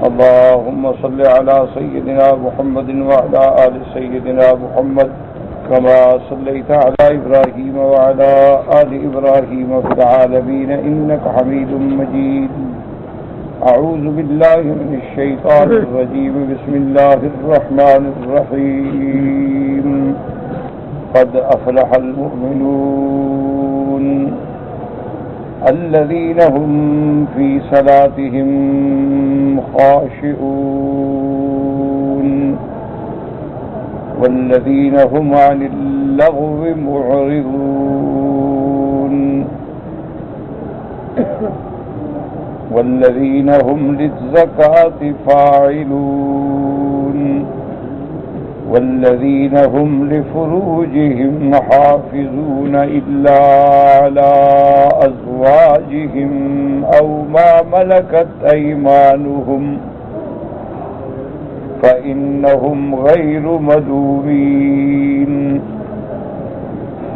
اللهم صل على سيدنا محمد وعلى آل سيدنا محمد كما صليت على إبراهيم وعلى آل إبراهيم في العالمين إنك حميد مجيد. أعوذ بالله من الشيطان الرجيم. بسم الله الرحمن الرحيم. قد أفلح المؤمنون الذين هم في صلاتهم خاشعون والذين هم عن اللغو معرضون والذين هم للزكاة فاعلون والذين هم لفروجهم حافظون إلا على أزواجهم أو ما ملكت أيمانهم فإنهم غير ملومين.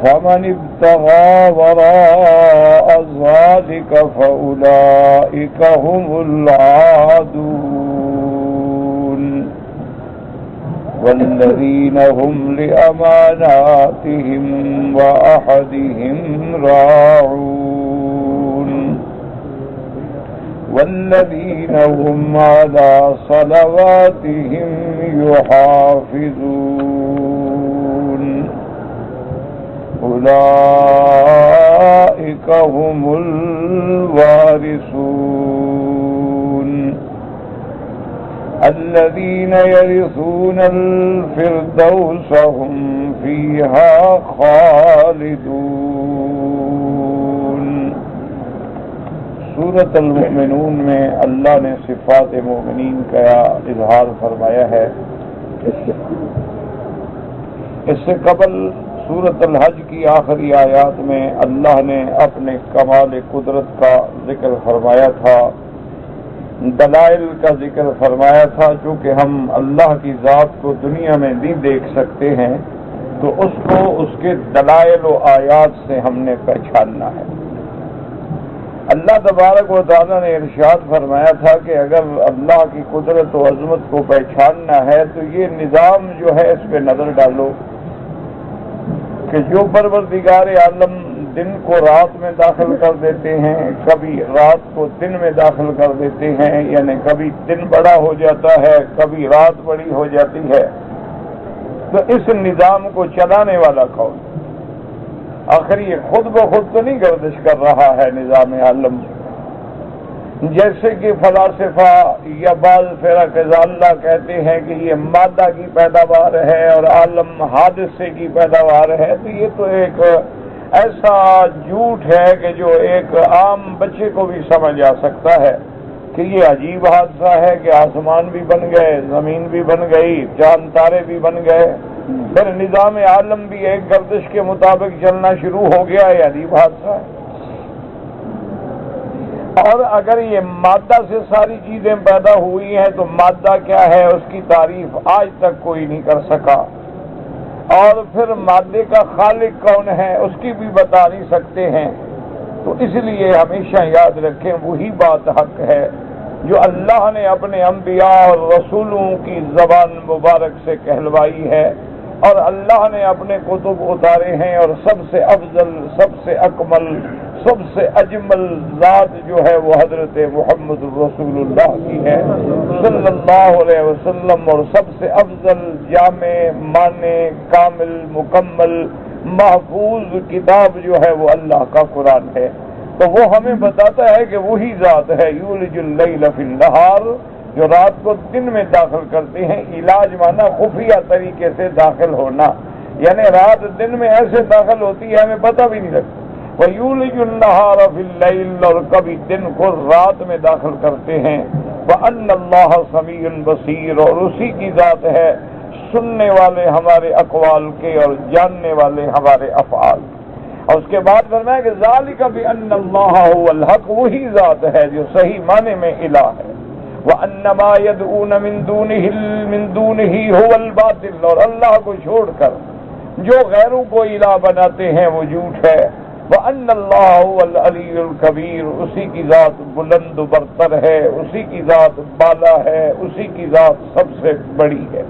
فمن ابتغى وراء ذلك فأولئك هم العادون والذين هم لأماناتهم وعهدهم راعون والذين هم على صلواتهم يحافظون أولئك هم الوارثون الذين يرثون الفردوس هم فيها خالدون. سورۃ المؤمنون میں اللہ نے صفات مومنین کا اظہار فرمایا ہے. اس سے قبل سورۃ الحج کی آخری آیات میں اللہ نے اپنے کمال قدرت کا ذکر فرمایا تھا، دلائل کا ذکر فرمایا تھا. چونکہ ہم اللہ کی ذات کو دنیا میں نہیں دیکھ سکتے ہیں تو اس کو اس کے دلائل و آیات سے ہم نے پہچاننا ہے. اللہ تبارک و تعالیٰ نے ارشاد فرمایا تھا کہ اگر اللہ کی قدرت و عظمت کو پہچاننا ہے تو یہ نظام جو ہے اس پہ نظر ڈالو کہ جو پروردگار عالم دن کو رات میں داخل کر دیتے ہیں، کبھی رات کو دن میں داخل کر دیتے ہیں، یعنی کبھی دن بڑا ہو جاتا ہے، کبھی رات بڑی ہو جاتی ہے، تو اس نظام کو چلانے والا کون؟ آخر یہ خود بخود تو نہیں گردش کر رہا ہے نظام عالم. جیسے کہ فلاسفہ یا بعض فرق ضالہ کہتے ہیں کہ یہ مادہ کی پیداوار ہے اور عالم حادثے کی پیداوار ہے، تو یہ تو ایک ایسا جھوٹ ہے کہ جو ایک عام بچے کو بھی سمجھ آ سکتا ہے کہ یہ عجیب حادثہ ہے کہ آسمان بھی بن گئے، زمین بھی بن گئی، چاند تارے بھی بن گئے، پھر نظام عالم بھی ایک گردش کے مطابق چلنا شروع ہو گیا. یہ عجیب حادثہ ہے. اور اگر یہ مادہ سے ساری چیزیں پیدا ہوئی ہیں تو مادہ کیا ہے اس کی تعریف آج تک کوئی نہیں کر سکا، اور پھر مادے کا خالق کون ہے اس کی بھی بتا نہیں سکتے ہیں. تو اس لیے ہمیشہ یاد رکھیں وہی بات حق ہے جو اللہ نے اپنے انبیاء اور رسولوں کی زبان مبارک سے کہلوائی ہے، اور اللہ نے اپنے کتب اتارے ہیں، اور سب سے افضل، سب سے اکمل، سب سے اجمل ذات جو ہے وہ حضرت محمد رسول اللہ کی ہے صلی اللہ علیہ وسلم، اور سب سے افضل، جامع، معنی، کامل، مکمل، محفوظ کتاب جو ہے وہ اللہ کا قرآن ہے. تو وہ ہمیں بتاتا ہے کہ وہی ذات ہے یولج اللیل فی النہار، جو رات کو دن میں داخل کرتے ہیں. علاج مانا خفیہ طریقے سے داخل ہونا، یعنی رات دن میں ایسے داخل ہوتی ہے ہمیں پتہ بھی نہیں لگتا. وَيُولِجُ النَّهَارَ فِي اللَّيْلِ، اور کبھی دن کو رات میں داخل کرتے ہیں. وَأَنَّ اللَّهَ سَمِيعٌ بَصِيرٌ، اور اسی کی ذات ہے سننے والے ہمارے اقوال کے اور جاننے والے ہمارے افعال. اور اس کے بعد فرمایا کہ ذَلِكَ بِأَنَّ اللَّهَ هُوَ الْحَقُّ، وہی ذات ہے جو صحیح معنی میں الہ ہے. وَأَنَّ مَا يَدْعُونَ مِن دُونِهِ هُوَ الْبَاطِلُ، اور اللہ کو چھوڑ کر جو غیروں کو الہ بناتے ہیں وہ جھوٹ ہے. وَأَنَّ اللَّهَ هُوَ الْعَلِيُّ الْكَبِيرُ، اسی کی ذات بلند و برتر ہے، اسی کی ذات بالا ہے، اسی کی ذات سب سے بڑی ہے۔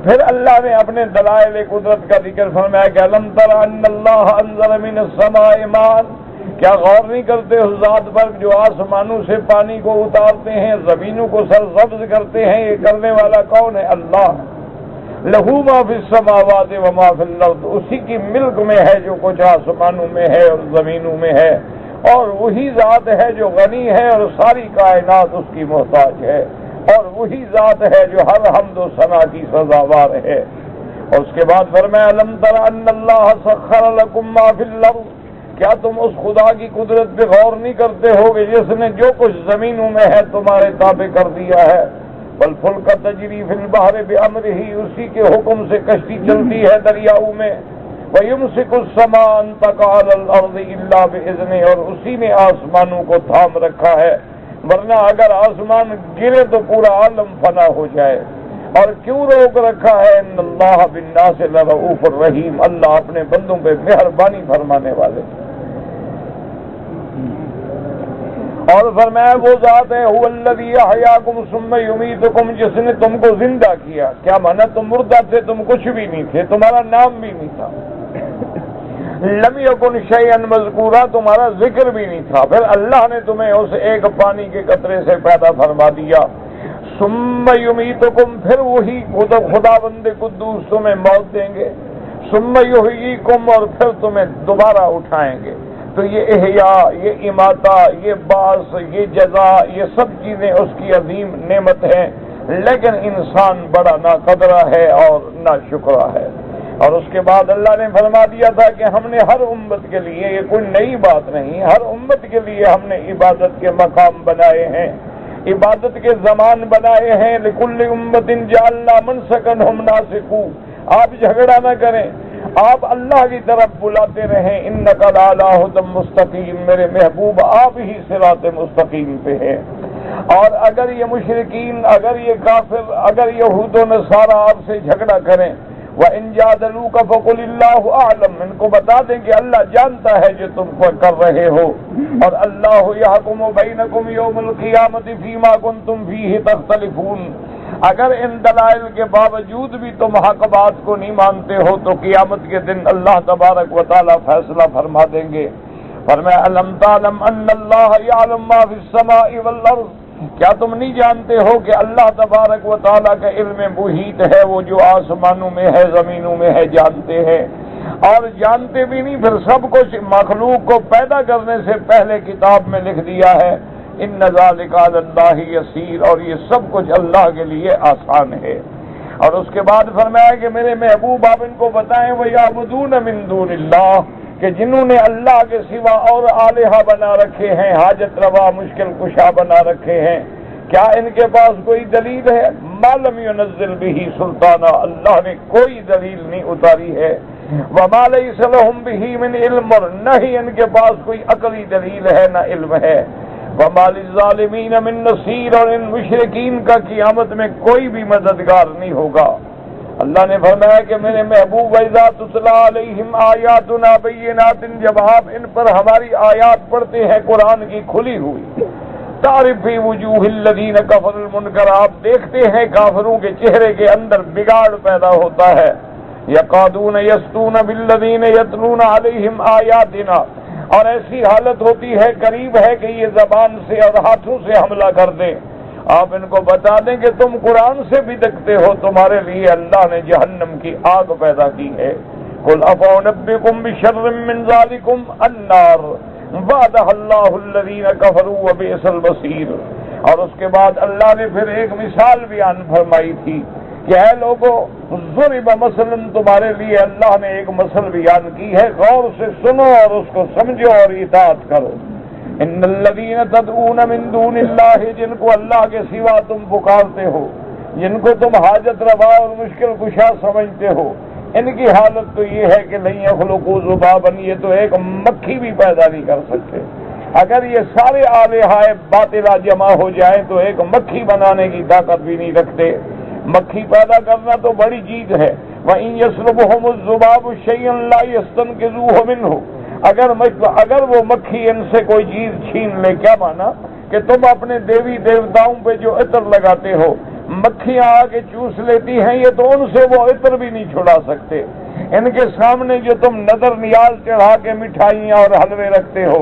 پھر اللہ نے اپنے دلائل قدرت کا ذکر فرمایا کہ الم تر ان اللہ انزل من السماء ماء، کیا غور نہیں کرتے اس ذات پر جو آسمانوں سے پانی کو اتارتے ہیں، زمینوں کو سرسبز کرتے ہیں؟ یہ کرنے والا کون ہے؟ اللہ۔ لہو ما فی السماوات و ما فی الارض، اسی کی ملک میں ہے جو کچھ آسمانوں میں ہے اور زمینوں میں ہے، اور وہی ذات ہے جو غنی ہے اور ساری کائنات اس کی محتاج ہے، اور وہی ذات ہے جو ہر حمد و ثنا کی سزاوار ہے۔ اور اس کے بعد فرمایا الم تر ان اللہ سخر لکم ما فی الارض، کیا تم اس خدا کی قدرت پہ غور نہیں کرتے ہو کہ جس نے جو کچھ زمینوں میں ہے تمہارے تابع کر دیا ہے؟ والفلک تجری فی البحر بامرہ، اسی کے حکم سے کشتی چلتی ہے دریاؤں میں۔ وَيُمْسِكُ السَّمَاءَ أَن تَقَعَ عَلَى الْأَرْضِ إِلَّا بِإِذْنِهِ، اور اسی نے آسمانوں کو تھام رکھا ہے، ورنہ اگر آسمان گرے تو پورا عالم فنا ہو جائے۔ اور کیوں روک رکھا ہے؟ ان اللہ بالناس لرؤوف الرحیم، اللہ اپنے بندوں پہ مہربانی فرمانے والے۔ اور فرمایا وہ ذات ہے هو الذی احیاکم ثم یمیتکم، جس نے تم کو زندہ کیا۔ کیا مانا؟ تم مردہ تھے، تم کچھ بھی نہیں تھے، تمہارا نام بھی نہیں تھا، لم یکن شیئا مذکورا، تمہارا ذکر بھی نہیں تھا، پھر اللہ نے تمہیں اس ایک پانی کے قطرے سے پیدا فرما دیا۔ ثم یمیتکم، پھر وہی خدا بند قدوس تمہیں موت دیں گے۔ ثم یحییکم، اور پھر تمہیں دوبارہ اٹھائیں گے۔ تو یہ احیاء، یہ اماتہ، یہ باعث، یہ جزا، یہ سب چیزیں اس کی عظیم نعمت ہیں، لیکن انسان بڑا ناقدرہ ہے اور ناشکرہ ہے۔ اور اس کے بعد اللہ نے فرما دیا تھا کہ ہم نے ہر امت کے لیے، یہ کوئی نئی بات نہیں، ہر امت کے لیے ہم نے عبادت کے مقام بنائے ہیں، عبادت کے زمان بنائے ہیں۔ لِكُلِّ أُمَّةٍ جَعَلْنَا مَنْسَكَهُمْ نَاسِكُوا، آپ جھگڑا نہ کریں، آپ اللہ کی طرف بلاتے رہیں۔ اِنَّكَ لَعَلَىٰ هُدًى مُسْتَقِيمٍ، میرے محبوب آپ ہی صراط مستقیم پہ ہیں۔ اور اگر یہ مشرکین، اگر یہ کافر، اگر یہود و نصارہ آپ سے جھگڑا کریں، وَإِن جَادَلُوكَ فَقُلِ اللَّهُ أَعْلَمُ، ان کو بتا دیں کہ اللہ جانتا ہے جو تم کو کر رہے ہو، اور اللہ يَحْكُمُ بَيْنَكُمْ يَوْمَ الْقِيَامَةِ فِيمَا كُنتُمْ فِيهِ تَخْتَلِفُونَ۔ اگر ان دلائل کے باوجود بھی تم حق بات کو نہیں مانتے ہو تو قیامت کے دن اللہ تبارک و تعالی فیصلہ فرما دیں گے۔ فرمایا الم تعلم ان اللہ یعلم ما فی السماء والارض، کیا تم نہیں جانتے ہو کہ اللہ تبارک و تعالیٰ کا علم محیط ہے، وہ جو آسمانوں میں ہے زمینوں میں ہے جانتے ہیں، اور جانتے بھی نہیں پھر سب کچھ مخلوق کو پیدا کرنے سے پہلے کتاب میں لکھ دیا ہے۔ ان ذالک علی اللہ یسیر، اور یہ سب کچھ اللہ کے لیے آسان ہے۔ اور اس کے بعد فرمایا کہ میرے محبوب آپ ان کو بتائیں وَیَعْبُدُونَ مِن دُونِ اللَّہ، کہ جنہوں نے اللہ کے سوا اور آلہہ بنا رکھے ہیں، حاجت روا مشکل کشا بنا رکھے ہیں، کیا ان کے پاس کوئی دلیل ہے؟ ما لم ينزل به سلطانہ، اللہ نے کوئی دلیل نہیں اتاری ہے۔ وما لیس لهم به من علم، اور نہ ہی ان کے پاس کوئی عقلی دلیل ہے نہ علم ہے۔ وما للظالمین من نصیر، اور ان مشرکین کا قیامت میں کوئی بھی مددگار نہیں ہوگا۔ اللہ نے فرمایا کہ میرے محبوب وَإِذَا تُتْلَىٰ عَلَيْهِمْ آيَاتُنَا بَيِّنَاتٍ، جب آپ ان پر ہماری آیات پڑھتے ہیں قرآن کی کھلی ہوئی، تعرف فی وجوہ الذین کفروا المنکر، آپ دیکھتے ہیں کافروں کے چہرے کے اندر بگاڑ پیدا ہوتا ہے۔ یقادون یسطون بالذین یتلون علیہم آیاتنا، اور ایسی حالت ہوتی ہے، قریب ہے کہ یہ زبان سے اور ہاتھوں سے حملہ کر دیں۔ آپ ان کو بتا دیں کہ تم قرآن سے بھی دکھتے ہو، تمہارے لیے اللہ نے جہنم کی آگ پیدا کی ہے۔ قل افانبئکم بشر من ذالکم النار وعدها اللہ الذین کفروا وبئس المصیر۔ اور اس کے بعد اللہ نے پھر ایک مثال بیان فرمائی تھی کہ اے لوگو ضرب مثلا، تمہارے لیے اللہ نے ایک مثل بیان کی ہے، غور سے سنو اور اس کو سمجھو اور اطاعت کرو۔ ان الذین تدعون من دون اللہ، جن کو اللہ کے سوا تم پکارتے ہو، جن کو تم حاجت روا اور مشکل کشا سمجھتے ہو، ان کی حالت تو یہ ہے کہ لن یخلقوا ذبابا، یہ تو ایک مکھی بھی پیدا نہیں کر سکتے۔ اگر یہ سارے آلہہ باطلہ جمع ہو جائیں تو ایک مکھی بنانے کی طاقت بھی نہیں رکھتے۔ مکھی پیدا کرنا تو بڑی چیز ہے، وَإِن يَسْلُبْهُمُ الذُّبَابُ شَيْئًا لَّا يَسْتَنقِذُوهُ مِنْهُ، اگر وہ مکھی ان سے کوئی چیز چھین لے، کیا مانا کہ تم اپنے دیوی دیوتاؤں پہ جو عطر لگاتے ہو، مکھیاں آ کے چوس لیتی ہیں، یہ تو ان سے وہ عطر بھی نہیں چھڑا سکتے۔ ان کے سامنے جو تم نظر نیاز چڑھا کے مٹھائیاں اور حلوے رکھتے ہو،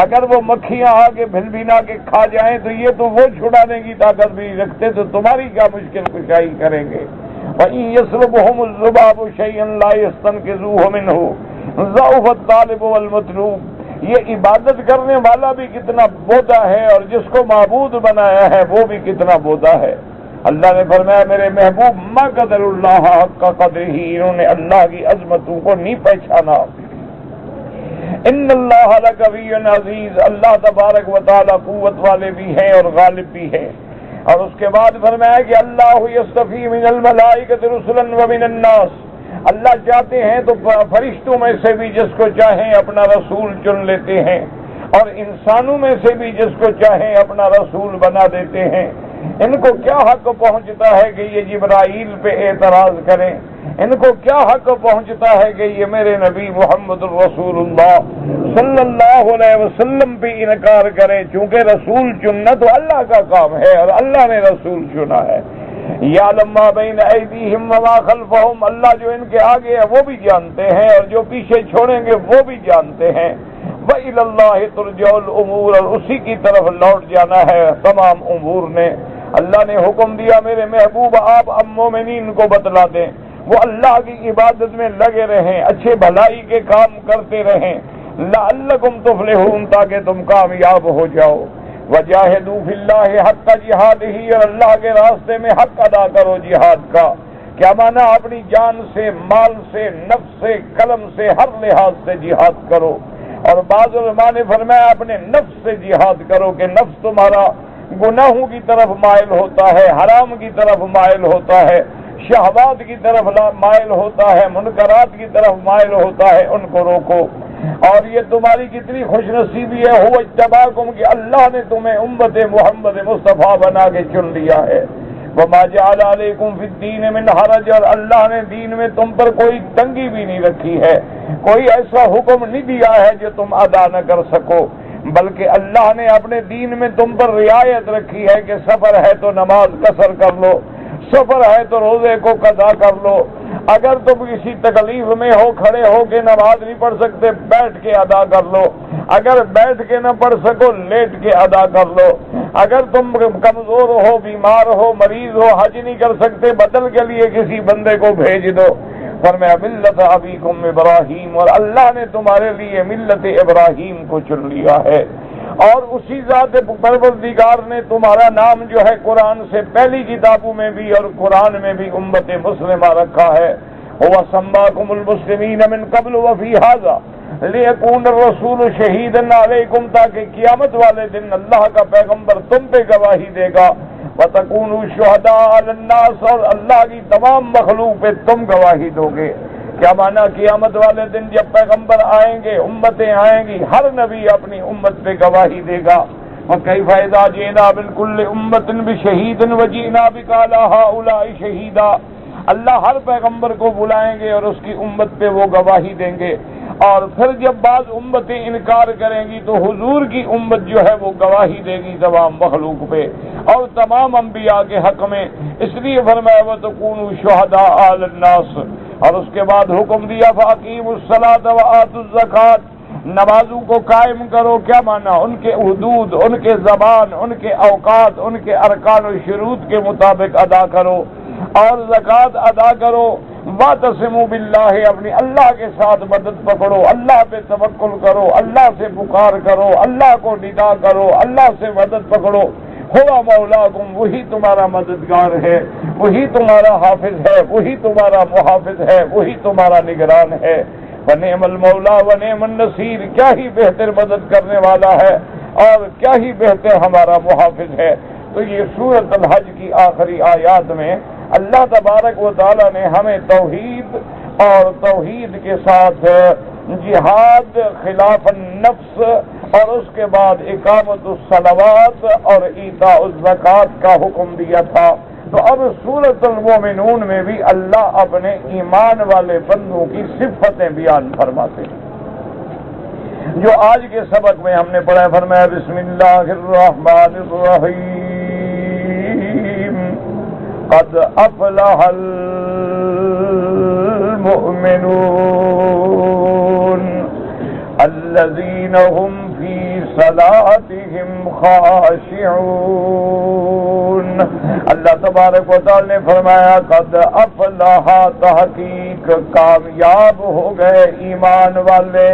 اگر وہ مکھیاں آ کے بھن بھنا کے کھا جائیں تو یہ تو وہ چھڑانے کی طاقت بھی نہیں رکھتے، تو تمہاری کیا مشکل کشائی کریں گے۔ وَإِن يَسْلُبْهُمُ الذُّبَابُ شَيْئًا لَّا يَسْتَنقِذُوهُ مِنْهُ ضَعُفَ الطَّالِبُ وَالْمَطْلُوبُ۔ یہ عبادت کرنے والا بھی کتنا بودا ہے اور جس کو معبود بنایا ہے وہ بھی کتنا بودا ہے۔ اللہ نے فرمایا میرے محبوب ما قدر اللہ حق قدرہ، انہوں نے اللہ کی عظمتوں کو نہیں پہچانا۔ ان اللہ لقوی عزیز، اللہ تبارک و تعالی قوت والے بھی ہیں اور غالب بھی ہیں۔ اور اس کے بعد فرمایا کہ اللہ یصطفی من الملائکۃ رسلا ومن الناس، اللہ چاہتے ہیں تو فرشتوں میں سے بھی جس کو چاہیں اپنا رسول چن لیتے ہیں، اور انسانوں میں سے بھی جس کو چاہیں اپنا رسول بنا دیتے ہیں۔ ان کو کیا حق پہنچتا ہے کہ یہ جبرائیل پہ اعتراض کریں؟ ان کو کیا حق پہنچتا ہے کہ یہ میرے نبی محمد الرسول اللہ صلی اللہ علیہ وسلم پہ انکار کریں؟ چونکہ رسول چننا تو اللہ کا کام ہے اور اللہ نے رسول چنا ہے۔ یعلم ما بین ایدیہم وما خلفہم، اللہ جو ان کے آگے ہے وہ بھی جانتے ہیں اور جو پیچھے چھوڑیں گے وہ بھی جانتے ہیں۔ وَإِلَى اللَّهِ تُرْجَعُ الْأُمُورُ، اور اسی کی طرف لوٹ جانا ہے تمام امور نے۔ اللہ نے حکم دیا میرے محبوب آپ اب مومنین کو بتلا دیں، وہ اللہ کی عبادت میں لگے رہیں، اچھے بھلائی کے کام کرتے رہیں، لعلکم تفلحون، تاکہ تم کامیاب ہو جاؤ۔ وجاہدوا فی اللہ حق جہادہ، اور اللہ کے راستے میں حق ادا کرو جہاد کا۔ کیا مانا؟ اپنی جان سے، مال سے، نفس سے، قلم سے، ہر لحاظ سے جہاد کرو۔ اور بعض علماء نے فرمایا اپنے نفس سے جہاد کرو کہ نفس تمہارا گناہوں کی طرف مائل ہوتا ہے، حرام کی طرف مائل ہوتا ہے، شہوات کی طرف مائل ہوتا ہے، منکرات کی طرف مائل ہوتا ہے، ان کو روکو۔ اور یہ تمہاری کتنی خوش نصیبی ہے، هو اجتباکم، کہ اللہ نے تمہیں امت محمد مصطفیٰ بنا کے چن لیا ہے۔ وما جعل علیکم فی الدین من حرج، اور اللہ نے دین میں تم پر کوئی تنگی بھی نہیں رکھی ہے، کوئی ایسا حکم نہیں دیا ہے جو تم ادا نہ کر سکو، بلکہ اللہ نے اپنے دین میں تم پر رعایت رکھی ہے کہ سفر ہے تو نماز قصر کر لو، سفر ہے تو روزے کو قضا کر لو، اگر تم کسی تکلیف میں ہو، کھڑے ہو کے نماز نہیں پڑھ سکتے، بیٹھ کے ادا کر لو، اگر بیٹھ کے نہ پڑھ سکو لیٹ کے ادا کر لو، اگر تم کمزور ہو، بیمار ہو، مریض ہو، حج نہیں کر سکتے، بدل کے لیے کسی بندے کو بھیج دو۔ فرمایا ملت ابیکم ابراہیم، اور اللہ نے تمہارے لیے ملت ابراہیم کو چن لیا ہے۔ اور اسی ذات پروردگار نے تمہارا نام جو ہے قرآن سے پہلی کتابوں میں بھی اور قرآن میں بھی امت مسلمہ رکھا ہے۔ هو سماکم المسلمین من قبل وفی ھذا لیکون الرسول شہیدا علیکم، تاکہ قیامت والے دن اللہ کا پیغمبر تم پہ گواہی دے گا، وتکونوا شہداء علی الناس، اور اللہ کی تمام مخلوق پہ تم گواہی دو گے۔ کیا مانا؟ قیامت والے دن جب پیغمبر آئیں گے، امتیں آئیں گی، ہر نبی اپنی امت پہ گواہی دے گا۔ وَكَيْفَ إِذَا جِئْنَا بِكُلِّ أُمَّةٍ بِشَهِيدٍ وَجِئْنَا بِكَ عَلَىٰ هَٰؤُلَاءِ شَهِيدًا، اللہ ہر پیغمبر کو بلائیں گے اور اس کی امت پہ وہ گواہی دیں گے، اور پھر جب بعض امتیں انکار کریں گی تو حضور کی امت جو ہے وہ گواہی دے گی تمام مخلوق پہ اور تمام انبیاء کے حق میں۔ اس لیے فرمایا وَتَكُونُوا شُهَدَاءَ عَلَى النَّاسِ، اور اس کے بعد حکم دیا فَأَقِیمُوا الصَّلَاةَ وَآتُوا الزَّکَاةَ، نمازوں کو قائم کرو۔ کیا مانا؟ ان کے حدود، ان کے زبان، ان کے اوقات، ان کے ارکان و شروط کے مطابق ادا کرو، اور زکوٰۃ ادا کرو۔ وَاعْتَصِمُوا بِاللَّهِ، اپنی اللہ کے ساتھ مدد پکڑو، اللہ پہ توکل کرو، اللہ سے پکار کرو، اللہ کو ندا کرو، اللہ سے مدد پکڑو۔ هُوَ مَوْلَاكُمْ، وہی تمہارا مددگار ہے، وہی تمہارا حافظ ہے، وہی تمہارا محافظ ہے، وہی تمہارا نگران ہے۔ وَنِعْمَ الْمَوْلَىٰ وَنِعْمَ النَّصِيرُ، کیا ہی بہتر مدد کرنے والا ہے اور کیا ہی بہتر ہمارا محافظ ہے۔ تو یہ سورۃ الحج کی آخری آیات میں اللہ تبارک و تعالی نے ہمیں توحید اور توحید کے ساتھ جہاد خلاف النفس اور اس کے بعد اقامت الصلوات اور ایتاء الزکوٰۃ کا حکم دیا تھا۔ تو اب سورۃ المومنون میں بھی اللہ اپنے ایمان والے بندوں کی صفتیں بیان فرماتے ہیں، جو آج کے سبق میں ہم نے پڑھا۔ فرمایا بسم اللہ الرحمن الرحیم قد افلح المؤمنون الذین هم فی صلاتهم خاشعون۔ اللہ تبارک و تعالی نے فرمایا قد افلح، تحقیق کامیاب ہو گئے ایمان والے۔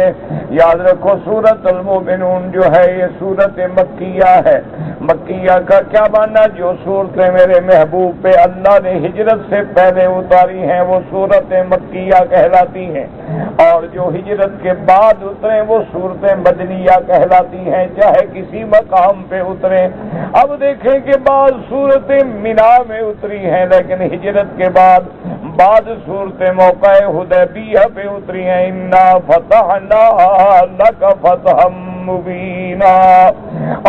یاد رکھو سورۃ المومنون جو ہے یہ سورت مکیہ ہے۔ مکیہ کا کیا معنی؟ جو صورتیں میرے محبوب پہ اللہ نے ہجرت سے پہلے اتاری ہیں وہ سورت مکیہ کہلاتی ہیں، اور جو ہجرت کے بعد اتریں وہ سورتیں مدنیہ کہلاتی ہیں، چاہے کسی مقام پہ اتریں۔ اب دیکھیں کہ بعض صورتیں مینا میں اتری ہیں لیکن ہجرت کے بعد صورتیں موقع حدیبیہ پہ اتری ہیں۔ انا فتحنا لک فتحا مبینا،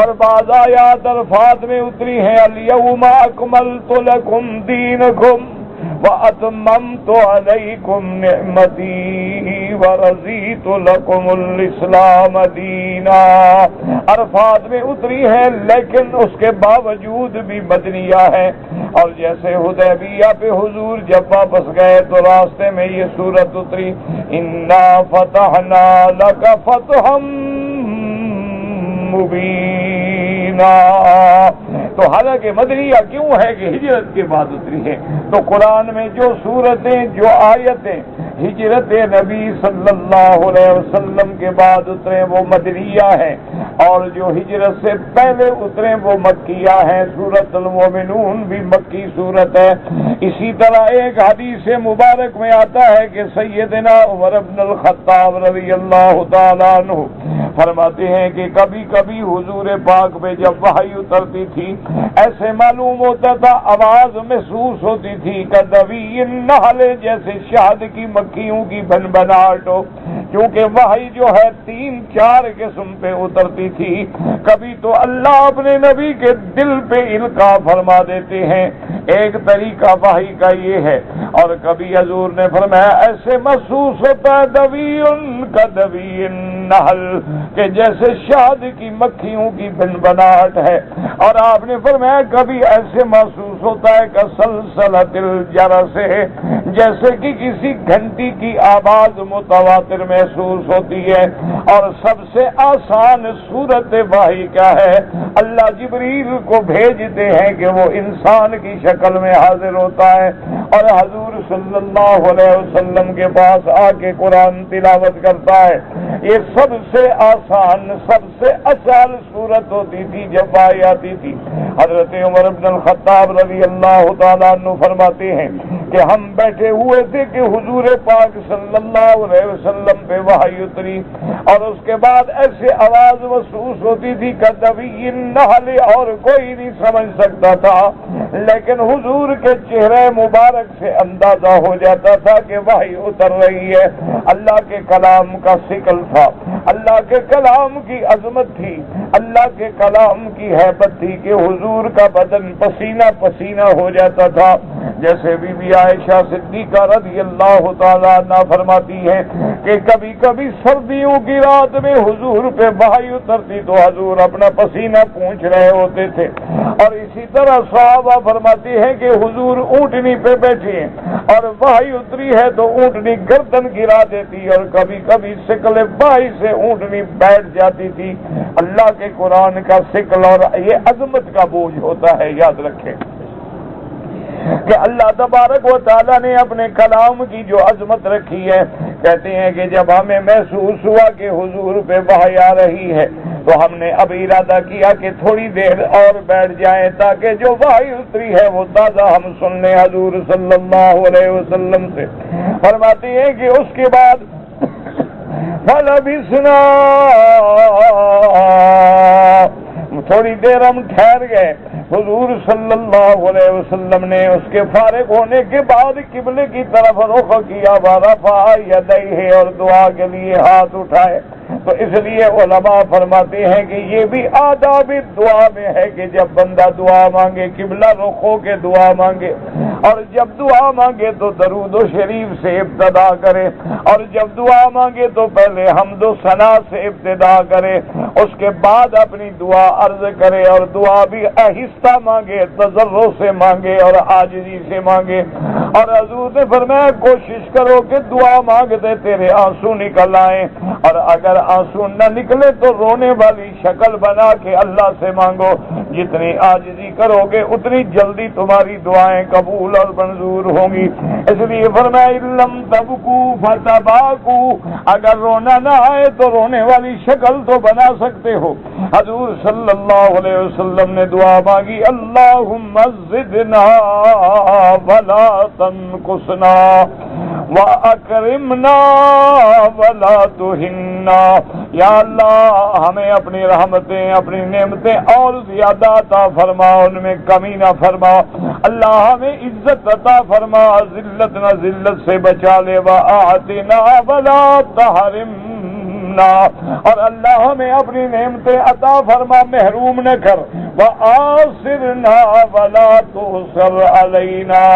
اور بعض آیات عرفات میں اتری ہیں الیوم اکملت لکم دینکم وَأَتْمَمْتُ عَلَيْكُمْ نِعْمَتِي وَرَضِيتُ لَكُمُ الْإِسْلَامَ دِينًا۔ عرفات میں اتری ہے لیکن اس کے باوجود بھی مدنیہ ہے، اور جیسے حدیبیہ پہ حضور جب واپس گئے تو راستے میں یہ سورت اتری اِنَّا فَتَحْنَا لَكَ فَتْحًا مبینہ۔ تو حالانکہ مدنیہ کیوں ہے کہ ہجرت کے بعد اتری ہے، تو قرآن میں جو سورتیں جو آیتیں ہجرت نبی صلی اللہ علیہ وسلم کے بعد اترے وہ مدنیہ ہیں، اور جو ہجرت سے پہلے اترے وہ مکیہ ہیں۔ سورۃ المومنون بھی مکی سورت ہے۔ اسی طرح ایک حدیث مبارک میں آتا ہے کہ سیدنا عمر بن الخطاب رضی اللہ تعالیٰ عنہ فرماتے ہیں کہ کبھی کبھی حضور پاک پہ جب وحی اترتی تھی ایسے معلوم ہوتا تھا، آواز محسوس ہوتی تھی کدوی النحل، جیسے شہد کی مکھیوں کی بھنبھناہٹ ہو، کیونکہ وحی جو ہے 3-4 قسم پہ اترتی تھی۔ کبھی تو اللہ اپنے نبی کے دل پہ القاء فرما دیتے ہیں، ایک طریقہ وحی کا یہ ہے، اور کبھی حضور نے فرمایا ایسے محسوس ہوتا ہے کدوی النحل، کہ جیسے شہد کی مکھیوں کی بھنبھناہٹ ہے، اور آپ نے فرمایا کبھی ایسے محسوس ہوتا ہے کہ سلسلۃ الجرس، جیسے کہ کسی گھنٹی کی آواز متواتر محسوس ہوتی ہے۔ اور سب سے آسان صورت وحی کیا ہے؟ اللہ جبریل کو بھیجتے ہیں کہ وہ انسان کی شکل میں حاضر ہوتا ہے اور حضور صلی اللہ علیہ وسلم کے پاس آ کے قرآن تلاوت کرتا ہے۔ یہ سب سے آسان سب سے اصل صورت ہوتی تھی جب وحی آتی تھی۔ حضرت عمر بن الخطاب رضی اللہ تعالیٰ عنہ فرماتے ہیں کہ ہم بیٹھے ہوئے تھے کہ حضور پاک صلی اللہ علیہ وسلم پہ وحی اتری، اور اس کے بعد ایسے آواز محسوس ہوتی تھی کدوی النحل، اور کوئی نہیں سمجھ سکتا تھا، لیکن حضور کے چہرے مبارک سے اندازہ ہو جاتا تھا کہ وحی اتر رہی ہے۔ اللہ کے کلام کا ثقل تھا، اللہ کے کلام کی عظمت تھی، اللہ کے کلام کی ہیبت تھی کہ حضور کا بدن پسینہ پسینہ ہو جاتا تھا۔ جیسے بی بی عائشہ صدیقہ رضی اللہ تعالیٰ عنہا فرماتی ہے کہ کبھی کبھی سردیوں کی رات میں حضور پہ وحی اترتی تو حضور اپنا پسینہ پونچھ رہے ہوتے تھے، اور اسی طرح صحابہ فرماتی ہیں کہ حضور اونٹنی پہ بیٹھے ہیں اور وحی اتری ہے تو اونٹنی گردن گرا دیتی، اور کبھی کبھی ثقل وحی سے اونٹنی بیٹھ جاتی تھی۔ اللہ کے قرآن کا ثقل اور یہ عظمت کا بوجھ ہوتا ہے، یاد رکھیں کہ اللہ تبارک و تعالیٰ نے اپنے کلام کی جو عظمت رکھی ہے، کہتے ہیں کہ جب ہمیں محسوس ہوا کہ حضور پہ وحی آ رہی ہے تو ہم نے اب ارادہ کیا کہ تھوڑی دیر اور بیٹھ جائیں تاکہ جو وحی اتری ہے وہ تازہ ہم سن لیں حضور صلی اللہ علیہ وسلم سے۔ فرماتے ہیں کہ اس کے بعد فَلَبِثْنَا، تھوڑی دیر ہم ٹھہر گئے۔ حضور صلی اللہ علیہ وسلم نے اس کے فارغ ہونے کے بعد قبلے کی طرف رخ کیا، وَرَفَعَ يَدَيْهِ، اور دعا کے لیے ہاتھ اٹھائے۔ تو اس لیے علماء فرماتے ہیں کہ یہ بھی آداب دعا میں ہے کہ جب بندہ دعا مانگے قبلہ رخ ہو کے دعا مانگے، اور جب دعا مانگے تو درود و شریف سے ابتدا کرے، اور جب دعا مانگے تو پہلے حمد و ثنا سے ابتدا کرے، اس کے بعد اپنی دعا عرض کرے، اور دعا بھی آہستہ مانگے، تضرع سے مانگے اور عاجزی سے مانگے۔ اور حضور نے فرمایا کوشش کرو کہ دعا مانگتے تیرے آنسو نکل آئیں، اور اگر آنسو نہ نکلے تو رونے والی شکل بنا کے اللہ سے مانگو۔ جتنی عاجزی کرو گے اتنی جلدی تمہاری دعائیں قبول اور منظور ہوں گی۔ اس لیے فرمایا لم تبکو فتباکو، اگر رونا نہ آئے تو رونے والی شکل تو بنا سکتے ہو۔ حضور صلی اللہ علیہ وسلم نے دعا مانگی اللہم زدنا ولا تنقصنا وَأَكْرِمْنَا وَلَا تُهِنَّا، یا اللہ ہمیں اپنی رحمتیں اپنی نعمتیں اور زیادہ عطا فرما، ان میں کمی نہ فرما۔ اللہ ہمیں عزت عطا فرما، ذلت نہ ذلت سے بچا لے، وَأَعْطِنَا وَلَا تَحْرِمْنَا، اور اللہ ہمیں اپنی نعمتیں عطا فرما، محروم نہ کر، وَآثِرْنَا وَلَا تُؤْثِرْ عَلَيْنَا،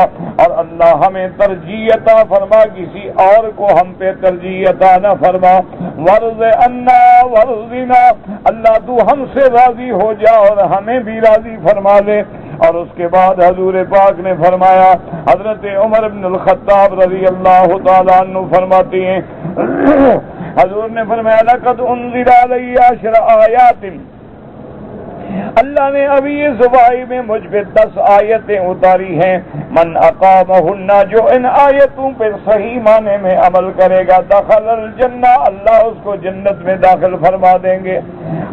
اور اللہ ہمیں ترجیح عطا فرما، کسی اور کو ہم پہ ترجیح عطا نہ فرما۔ وَرْضِ عَنَّا وَرْضِنَا، اللہ تو ہم سے راضی ہو جا اور ہمیں بھی راضی فرما لے۔ اور اس کے بعد حضور پاک نے فرمایا، حضرت عمر بن الخطاب رضی اللہ تعالیٰ عنہ فرماتے ہیں، حضور نے فرمایا لقد انزل علی 10 آیات، اللہ نے ابھی اس وحی میں مجھ پہ 10 آیتیں اتاری ہیں، من اقامہن، جو ان آیتوں پہ صحیح معنی میں عمل کرے گا، دخل الجنہ، اللہ اس کو جنت میں داخل فرما دیں گے۔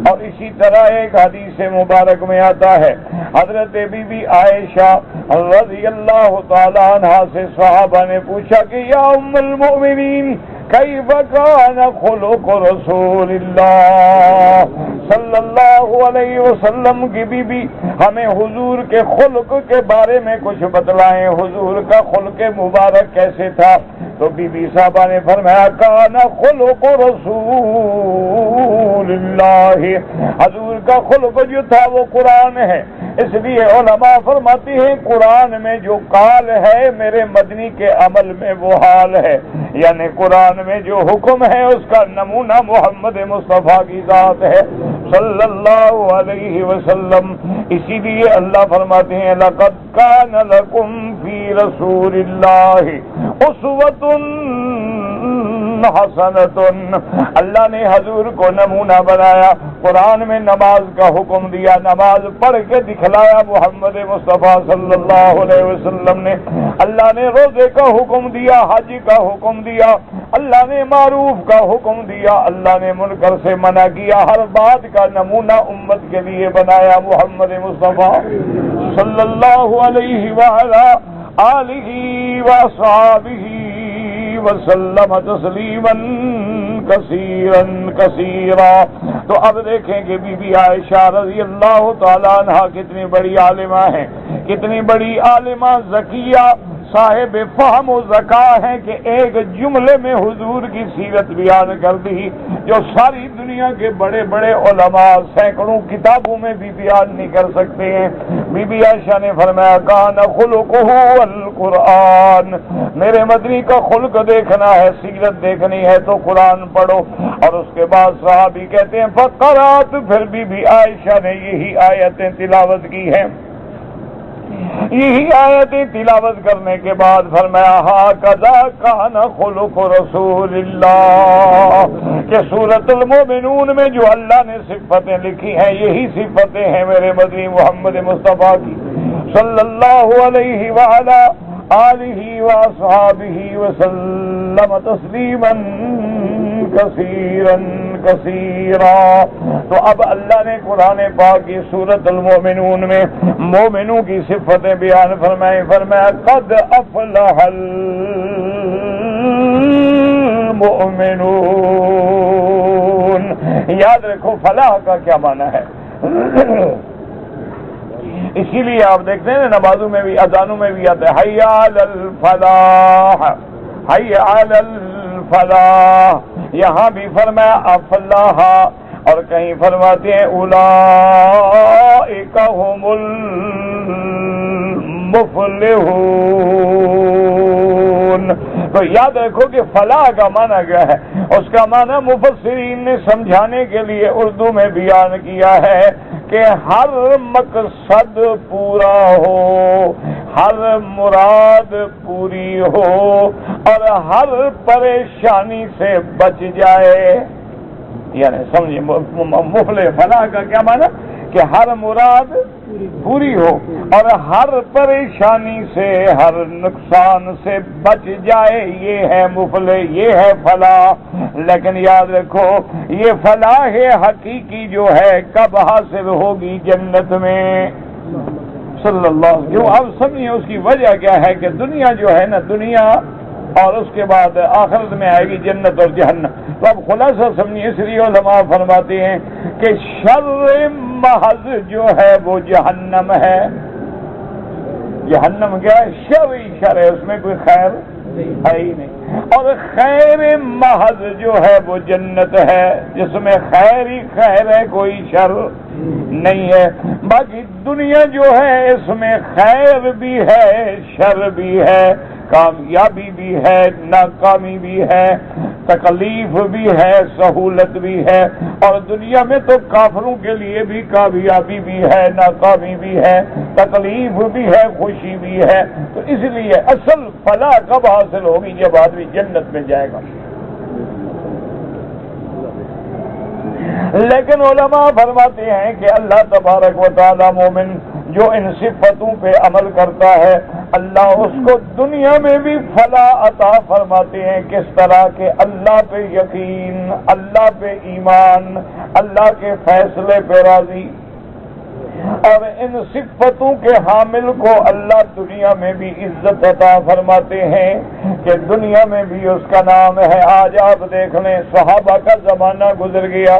اور اسی طرح ایک حدیث مبارک میں آتا ہے، حضرت بی بی عائشہ رضی اللہ تعالی عنہا سے صحابہ نے پوچھا کہ یا ام المؤمنین کیف کان خلق رسول اللہ صلی اللہ علیہ وسلم کی بی بی، ہمیں حضور کے خلق کے بارے میں کچھ بتلائیں، حضور کا خلق مبارک کیسے تھا؟ تو بی بی صاحبہ نے فرمایا کان خلق رسول اللہ، حضور کا خلق جو تھا وہ قرآن ہے۔ اس لیے علماء فرماتے ہیں قرآن میں جو قال ہے میرے مدنی کے عمل میں وہ حال ہے، یعنی قرآن میں جو حکم ہے اس کا نمونہ محمد مصطفیٰ کی ذات ہے صلی اللہ علیہ وسلم۔ اسی لیے اللہ فرماتے ہیں لقد کان لکم فی رسول اللہ اسوۃ حسنۃ، اللہ نے حضور کو نمونہ بنایا، قرآن میں نماز کا حکم دیا، نماز پڑھ کے دکھلایا محمد مصطفیٰ صلی اللہ علیہ وسلم نے، اللہ نے روزے کا حکم دیا، حج کا حکم دیا، اللہ نے معروف کا حکم دیا، اللہ نے منکر سے منع کیا، ہر بات کا نمونہ امت کے لیے بنایا محمد مصطفیٰ صلی اللہ علیہ وآلہ آلہ وصحبہ وسلم تسلیما کثیرا کثیرا۔ تو اب دیکھیں کہ بی بی عائشہ رضی اللہ تعالیٰ عنہ کتنی بڑی عالمہ ہیں، کتنی بڑی عالمہ ذکیہ صاحب فہم و ذکا ہیں کہ ایک جملے میں حضور کی سیرت بیان کر دی جو ساری دنیا کے بڑے بڑے علماء سینکڑوں کتابوں میں بھی بیان نہیں کر سکتے ہیں۔ بی بی عائشہ نے فرمایا کان خلقہ القرآن، میرے مدنی کا خلق دیکھنا ہے، سیرت دیکھنی ہے تو قرآن پڑھو۔ اور اس کے بعد صحابی کہتے ہیں فقرات، پھر بی بی عائشہ نے یہی آیتیں تلاوت کی ہیں، یہی آیتیں تلاوت کرنے کے بعد فرمایا ھذا کان خلق رسول اللہ، کہ سورۃ المؤمنون میں جو اللہ نے صفتیں لکھی ہیں یہی صفتیں ہیں میرے مدنی محمد مصطفیٰ کی صلی اللہ علیہ وعلا آلہ واصحابہ وسلم تسلیما کثیرا کثیرا۔ تو اب اللہ نے قرآن پاک کی سورۃ المؤمنون میں مومنوں کی صفتیں بیان فرمائیں، فرمایا قد افلح المؤمنون۔ یاد رکھو فلاح کا کیا معنی ہے، اسی لیے آپ دیکھتے ہیں نمازوں میں بھی اذانوں میں بھی آتا ہے حی علی الفلاح، حی علی الفلاح، فلاح، یہاں بھی فرمایا افلاح، اور کہیں فرماتے ہیں اولئک هم المفلحون۔ تو یاد رکھو کہ فلاح کا معنی کیا ہے، اس کا معنی مفسرین نے سمجھانے کے لیے اردو میں بیان کیا ہے کہ ہر مقصد پورا ہو، ہر مراد پوری ہو، اور ہر پریشانی سے بچ جائے۔ یعنی سمجھے مفلح فلاح کا کیا معنی کہ ہر مراد پوری ہو اور ہر پریشانی سے، ہر نقصان سے بچ جائے، یہ ہے مفلح، یہ ہے فلاح۔ لیکن یاد رکھو یہ فلاح حقیقی جو ہے کب حاصل ہوگی؟ جنت میں، صلی اللہ علیہ وسلم۔ اب سمجھیے اس کی وجہ کیا ہے کہ دنیا جو ہے نا، دنیا اور اس کے بعد آخرت میں آئے گی جنت اور جہنم۔ تو اب خلاصہ سمجھیے، اس لیے علماء فرماتے ہیں کہ شر محض جو ہے وہ جہنم ہے۔ جہنم کیا ہے؟ شر ہی شر ہے، اس میں کوئی خیر ہے ہی نہیں۔ اور خیر محض جو ہے وہ جنت ہے، جس میں خیر ہی خیر ہے، کوئی شر نہیں ہے۔ باقی دنیا جو ہے اس میں خیر بھی ہے، شر بھی ہے، کامیابی بھی ہے، ناکامی بھی ہے، تکلیف بھی ہے، سہولت بھی ہے، اور دنیا میں تو کافروں کے لیے بھی کامیابی بھی ہے، ناکامی بھی ہے، تکلیف بھی ہے، خوشی بھی ہے۔ تو اس لیے اصل فلاح کب حاصل ہوگی؟ جب آدمی جنت میں جائے گا۔ لیکن علماء فرماتے ہیں کہ اللہ تبارک و تعالی مومن جو ان صفتوں پہ عمل کرتا ہے، اللہ اس کو دنیا میں بھی فلاح عطا فرماتے ہیں۔ کس طرح کہ اللہ پہ یقین، اللہ پہ ایمان، اللہ کے فیصلے پہ راضی، اور ان صفتوں کے حامل کو اللہ دنیا میں بھی عزت عطا فرماتے ہیں کہ دنیا میں بھی اس کا نام ہے۔ آج آپ دیکھ لیں، صحابہ کا زمانہ گزر گیا،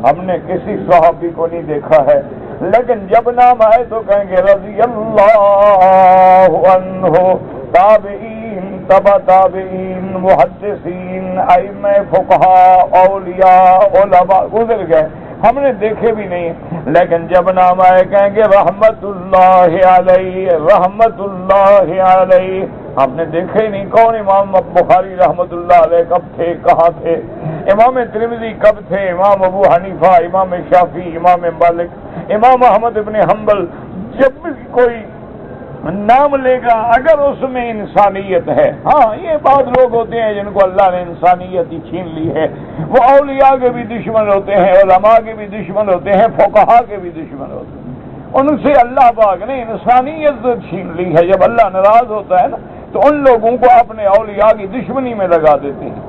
ہم نے کسی صحابی کو نہیں دیکھا ہے، لیکن جب نام آئے تو کہیں گے رضی اللہ عنہ، تابعین، تبع تابعین، محدثین، ائمہ فقہاء، اولیاء، علماء گزر گئے، ہم نے دیکھے بھی نہیں، لیکن جب نام آئے کہیں گے رحمت اللہ علیہ، رحمت اللہ علیہ۔ ہم نے دیکھے ہی نہیں، کون امام بخاری رحمت اللہ علیہ کب تھے، کہاں تھے، امام ترمذی کب تھے، امام ابو حنیفہ، امام شافعی، امام مالک، امام احمد ابن حنبل، جب بھی کوئی نام لے گا اگر اس میں انسانیت ہے۔ ہاں یہ بعض لوگ ہوتے ہیں جن کو اللہ نے انسانیت ہی چھین لی ہے، وہ اولیاء کے بھی دشمن ہوتے ہیں، علماء کے بھی دشمن ہوتے ہیں، فقہاء کے بھی دشمن ہوتے ہیں، ان سے اللہ پاک نے انسانیت چھین لی ہے۔ جب اللہ ناراض ہوتا ہے نا تو ان لوگوں کو اپنے اولیاء کی دشمنی میں لگا دیتے ہیں۔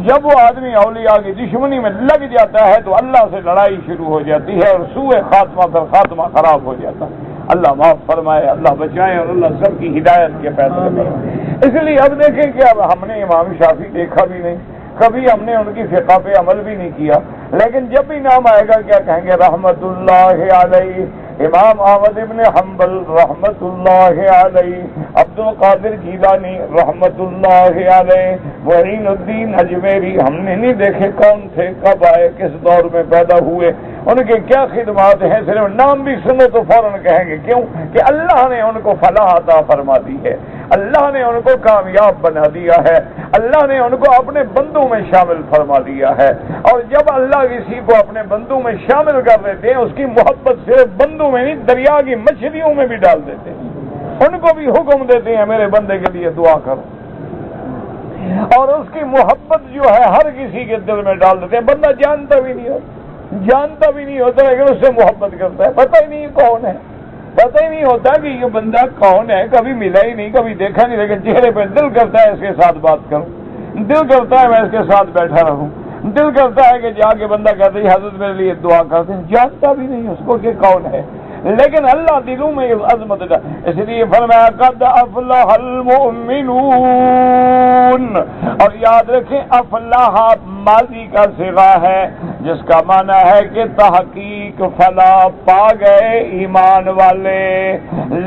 جب وہ آدمی اولیاء کی دشمنی میں لگ جاتا ہے تو اللہ سے لڑائی شروع ہو جاتی ہے اور سوء خاتمہ پر خاتمہ خراب ہو جاتا ہے۔ اللہ معاف فرمائے، اللہ بچائے، اور اللہ سب کی ہدایت کے فیصلے میں۔ اس لیے اب دیکھیں کہ اب ہم نے امام شافعی دیکھا بھی نہیں، کبھی ہم نے ان کی فقہ پہ عمل بھی نہیں کیا، لیکن جب بھی نام آئے گا کیا کہیں گے رحمت اللہ علیہ، امام احمد ابن حنبل رحمت اللہ علیہ، عبد القادر جیلانی رحمت اللہ علیہ، معین الدین اجمیری، ہم نے نہیں دیکھے کون تھے، کب آئے، کس دور میں پیدا ہوئے، ان کے کیا خدمات ہیں، صرف نام بھی سنو تو فوراً کہیں گے، کیوں کہ اللہ نے ان کو فلاح عطا فرما دی ہے، اللہ نے ان کو کامیاب بنا دیا ہے، اللہ نے ان کو اپنے بندوں میں شامل فرما دیا ہے۔ اور جب اللہ کسی کو اپنے بندوں میں شامل کر دیتے ہیں، اس کی محبت صرف بندوں میں نہیں، دریا کی مچھلیوں میں بھی ڈال دیتے ہیں، ان کو بھی حکم دیتے ہیں میرے بندے کے لیے دعا کرو، اور اس کی محبت جو ہے ہر کسی کے دل میں ڈال دیتے ہیں۔ بندہ جانتا بھی نہیں ہوتا لیکن اس سے محبت کرتا ہے، پتہ ہی نہیں کون ہے، پتہ ہی نہیں ہوتا کہ یہ بندہ کون ہے، کبھی ملا ہی نہیں، کبھی دیکھا نہیں، لیکن چہرے پہ دل کرتا ہے اس کے ساتھ بات کروں، دل کرتا ہے میں اس کے ساتھ بیٹھا رہوں، دل کرتا ہے کہ جا کے بندہ کہتے ہیں حضرت میرے لیے دعا کرتے ہیں، جانتا بھی نہیں اس کو کہ کون ہے، لیکن اللہ دلوں میں عظمت ہے، اس لیے فرمایا قد افلح المؤمنون۔ اور یاد رکھیں افلح ماضی کا صیغہ ہے جس کا معنی ہے کہ تحقیق فلاح پا گئے ایمان والے۔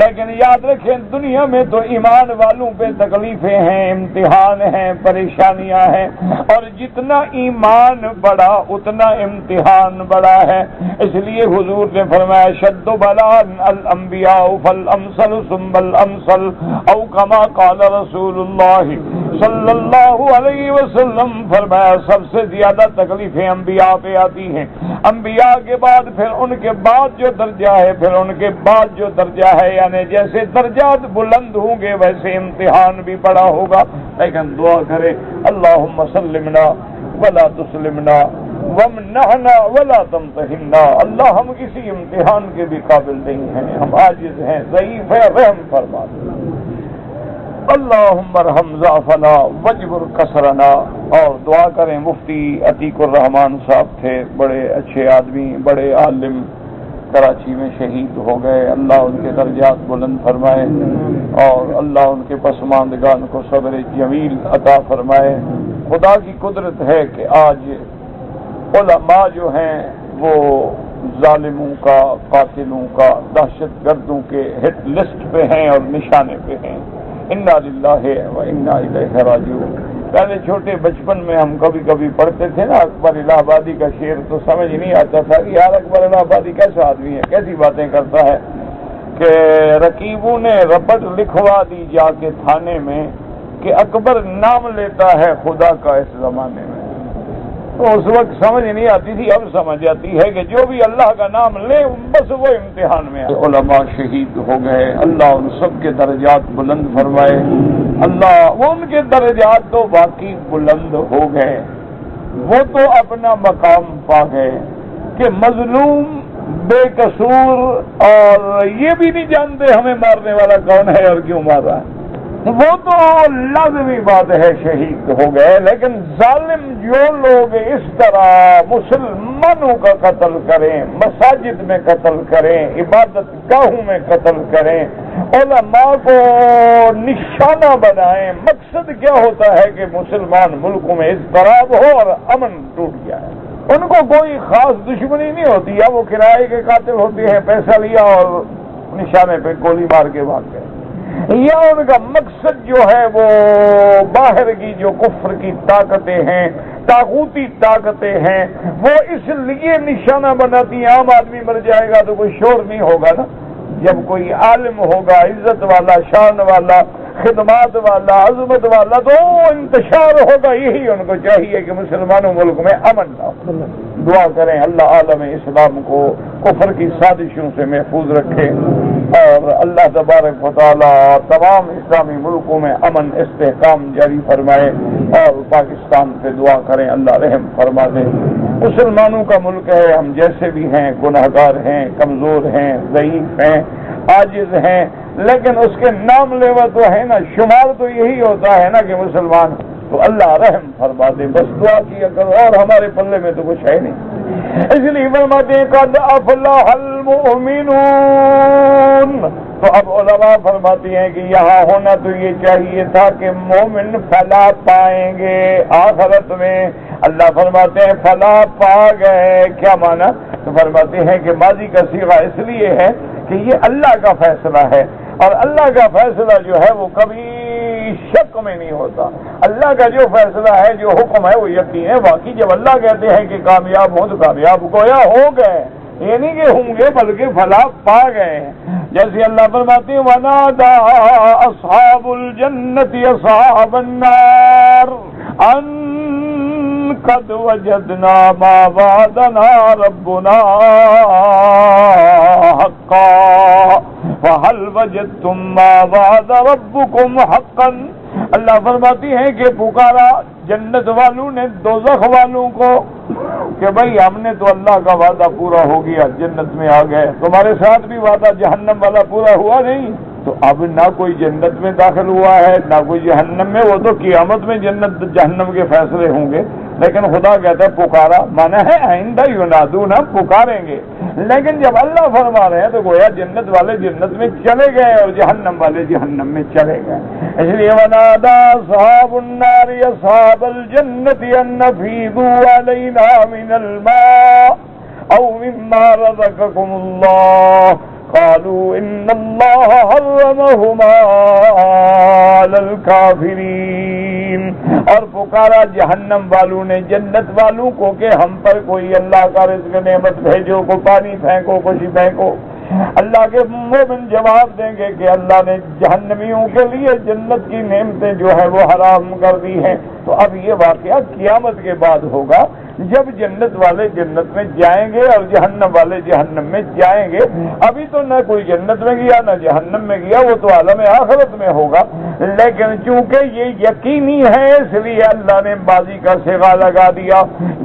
لیکن یاد رکھیں دنیا میں تو ایمان والوں پہ تکلیفیں ہیں، امتحان ہیں، پریشانیاں ہیں، اور جتنا ایمان بڑا اتنا امتحان بڑا ہے۔ اس لیے حضور نے فرمایا شد بلاء الانبیاء فالامثل ثم الامثل، او کما قال رسول اللہ صلی اللہ علیہ وسلم، فرمایا سب سے زیادہ تکلیفیں انبیاء پہ آتی ہیں، انبیاء کے بعد پھر ان کے بعد جو درجہ ہے، پھر ان کے بعد جو درجہ ہے، یعنی جیسے درجات بلند ہوں گے ویسے امتحان بھی بڑا ہوگا۔ لیکن دعا کرے اللہم سلمنا ولا تسلمنا وامنعنا ولا تمتحنا۔ اللہ ہم کسی امتحان کے بھی قابل نہیں ہیں، ہم عاجز ہیں، ضعیف ہیں، رحم فرما دے۔ اللہم ارحم ضعفنا واجبر کسرنا۔ اور دعا کریں مفتی عتیق الرحمان صاحب تھے، بڑے اچھے آدمی، بڑے عالم، کراچی میں شہید ہو گئے، اللہ ان کے درجات بلند فرمائے اور اللہ ان کے پسماندگان کو صبر جمیل عطا فرمائے۔ خدا کی قدرت ہے کہ آج علماء جو ہیں وہ ظالموں کا، قاتلوں کا، دہشت گردوں کے ہٹ لسٹ پہ ہیں اور نشانے پہ ہیں۔ انا للہ و انا الیہ راجعون۔ پہلے چھوٹے بچپن میں ہم کبھی کبھی پڑھتے تھے نا اکبر الہ آبادی کا شعر، تو سمجھ نہیں آتا تھا کہ یار اکبر الہ آبادی کیسا آدمی ہے، کیسی باتیں کرتا ہے، کہ رقیبوں نے رپٹ لکھوا دی جا کے تھانے میں کہ اکبر نام لیتا ہے خدا کا اس زمانے میں۔ تو اس وقت سمجھ نہیں آتی تھی، اب سمجھ آتی ہے کہ جو بھی اللہ کا نام لے بس وہ امتحان میں ہے۔ علماء شہید ہو گئے، اللہ ان سب کے درجات بلند فرمائے۔ اللہ وہ ان کے درجات تو واقعی بلند ہو گئے، وہ تو اپنا مقام پا گئے کہ مظلوم بے قصور، اور یہ بھی نہیں جانتے ہمیں مارنے والا کون ہے اور کیوں مار رہا ہے، وہ تو لازمی بات ہے شہید ہو گئے۔ لیکن ظالم جو لوگ اس طرح مسلمانوں کا قتل کریں، مساجد میں قتل کریں، عبادت گاہوں میں قتل کریں، علماء کو نشانہ بنائیں، مقصد کیا ہوتا ہے کہ مسلمان ملکوں میں اضطراب ہو اور امن ٹوٹ جائے۔ ان کو کوئی خاص دشمنی نہیں ہوتی ہے، وہ کرائے کے قاتل ہوتے ہیں، پیسہ لیا اور نشانے پہ گولی مار کے بھاگ گئے۔ یا ان کا مقصد جو ہے وہ باہر کی جو کفر کی طاقتیں ہیں، طاغوتی طاقتیں ہیں، وہ اس لیے نشانہ بناتی ہیں عام آدمی مر جائے گا تو کوئی شور نہیں ہوگا نا، جب کوئی عالم ہوگا، عزت والا، شان والا، خدمات والا، عظمت والا، تو انتشار ہوگا۔ یہی ان کو چاہیے کہ مسلمانوں ملک میں امن نہ ہو۔ دعا کریں اللہ عالم اسلام کو کفر کی سازشوں سے محفوظ رکھے، اور اللہ تبارک و تعالی تمام اسلامی ملکوں میں امن استحکام جاری فرمائے، اور پاکستان پہ دعا کریں اللہ رحم فرما دے۔ مسلمانوں کا ملک ہے، ہم جیسے بھی ہیں گناہگار ہیں، کمزور ہیں، ضعیف ہیں، عاجز ہیں، لیکن اس کے نام لیوا تو ہے نا، شمار تو یہی ہوتا ہے نا کہ مسلمان، تو اللہ رحم فرما دے، بس دعا کیا کرو، اور ہمارے پلے میں تو کچھ ہے نہیں۔ اس لیے فرماتے ہیں قد افلح المؤمنون۔ تو اب علماء فرماتی ہیں کہ یہاں ہونا تو یہ چاہیے تھا کہ مومن فلاح پائیں گے آخرت میں۔ اللہ فرماتے ہیں فلاح پا گئے، کیا مانا؟ تو فرماتے ہیں کہ ماضی کا صیغہ اس لیے ہے کہ یہ اللہ کا فیصلہ ہے، اور اللہ کا فیصلہ جو ہے وہ کبھی شک میں نہیں ہوتا۔ اللہ کا جو فیصلہ ہے، جو حکم ہے، وہ یقین ہے۔ باقی جب اللہ کہتے ہیں کہ کامیاب ہو تو کامیاب گویا ہو گئے، یہ نہیں کہ ہوں گے بلکہ فلاح پا گئے۔ جیسے اللہ فرماتے ہیں وَنَادَى أَصْحَابُ الْجَنَّةِ أَصْحَابَ النَّارِ أَن قَدْ وَجَدْنَا مَا وَعَدَنَا رَبُّنَا حَقًّا فَهَلْ وَجَدتُّم مَّا وَعَدَ رَبُّكُمْ حَقًّا۔ اللہ فرماتی ہیں کہ پکارا جنت والوں نے دوزخ والوں کو کہ بھئی ہم نے تو اللہ کا وعدہ پورا ہو گیا، جنت میں آ گئے، تمہارے ساتھ بھی وعدہ جہنم والا پورا ہوا نہیں؟ تو اب نہ کوئی جنت میں داخل ہوا ہے نہ کوئی جہنم میں، وہ تو قیامت میں جنت جہنم کے فیصلے ہوں گے۔ لیکن خدا کہتا ہے پکارا، مانا ہے آئندہ ینادون، ہم پکاریں گے. لیکن جب اللہ فرما رہے ہیں تو گویا جنت والے جنت میں چلے گئے اور جہنم والے جہنم میں چلے گئے. اس لیے ونادى اصحاب النار اصحاب الجنة ان افيضوا علينا من الماء او مما رزقكم الله قالوا ان الله حرمهما على الكافرين. اور پکارا جہنم والوں نے جنت والوں کو کہ ہم پر کوئی اللہ کا رزق نعمت بھیجو، کو پانی پھینکو، کچھ پھینکو. اللہ کے مومن جواب دیں گے کہ اللہ نے جہنمیوں کے لیے جنت کی نعمتیں جو ہے وہ حرام کر دی ہیں. تو اب یہ واقعہ قیامت کے بعد ہوگا جب جنت والے جنت میں جائیں گے اور جہنم والے جہنم میں جائیں گے. ابھی تو نہ کوئی جنت میں گیا نہ جہنم میں گیا، وہ تو عالم آخرت میں ہوگا. لیکن چونکہ یہ یقینی ہے اس لیے اللہ نے بازی کا صیغہ لگا دیا.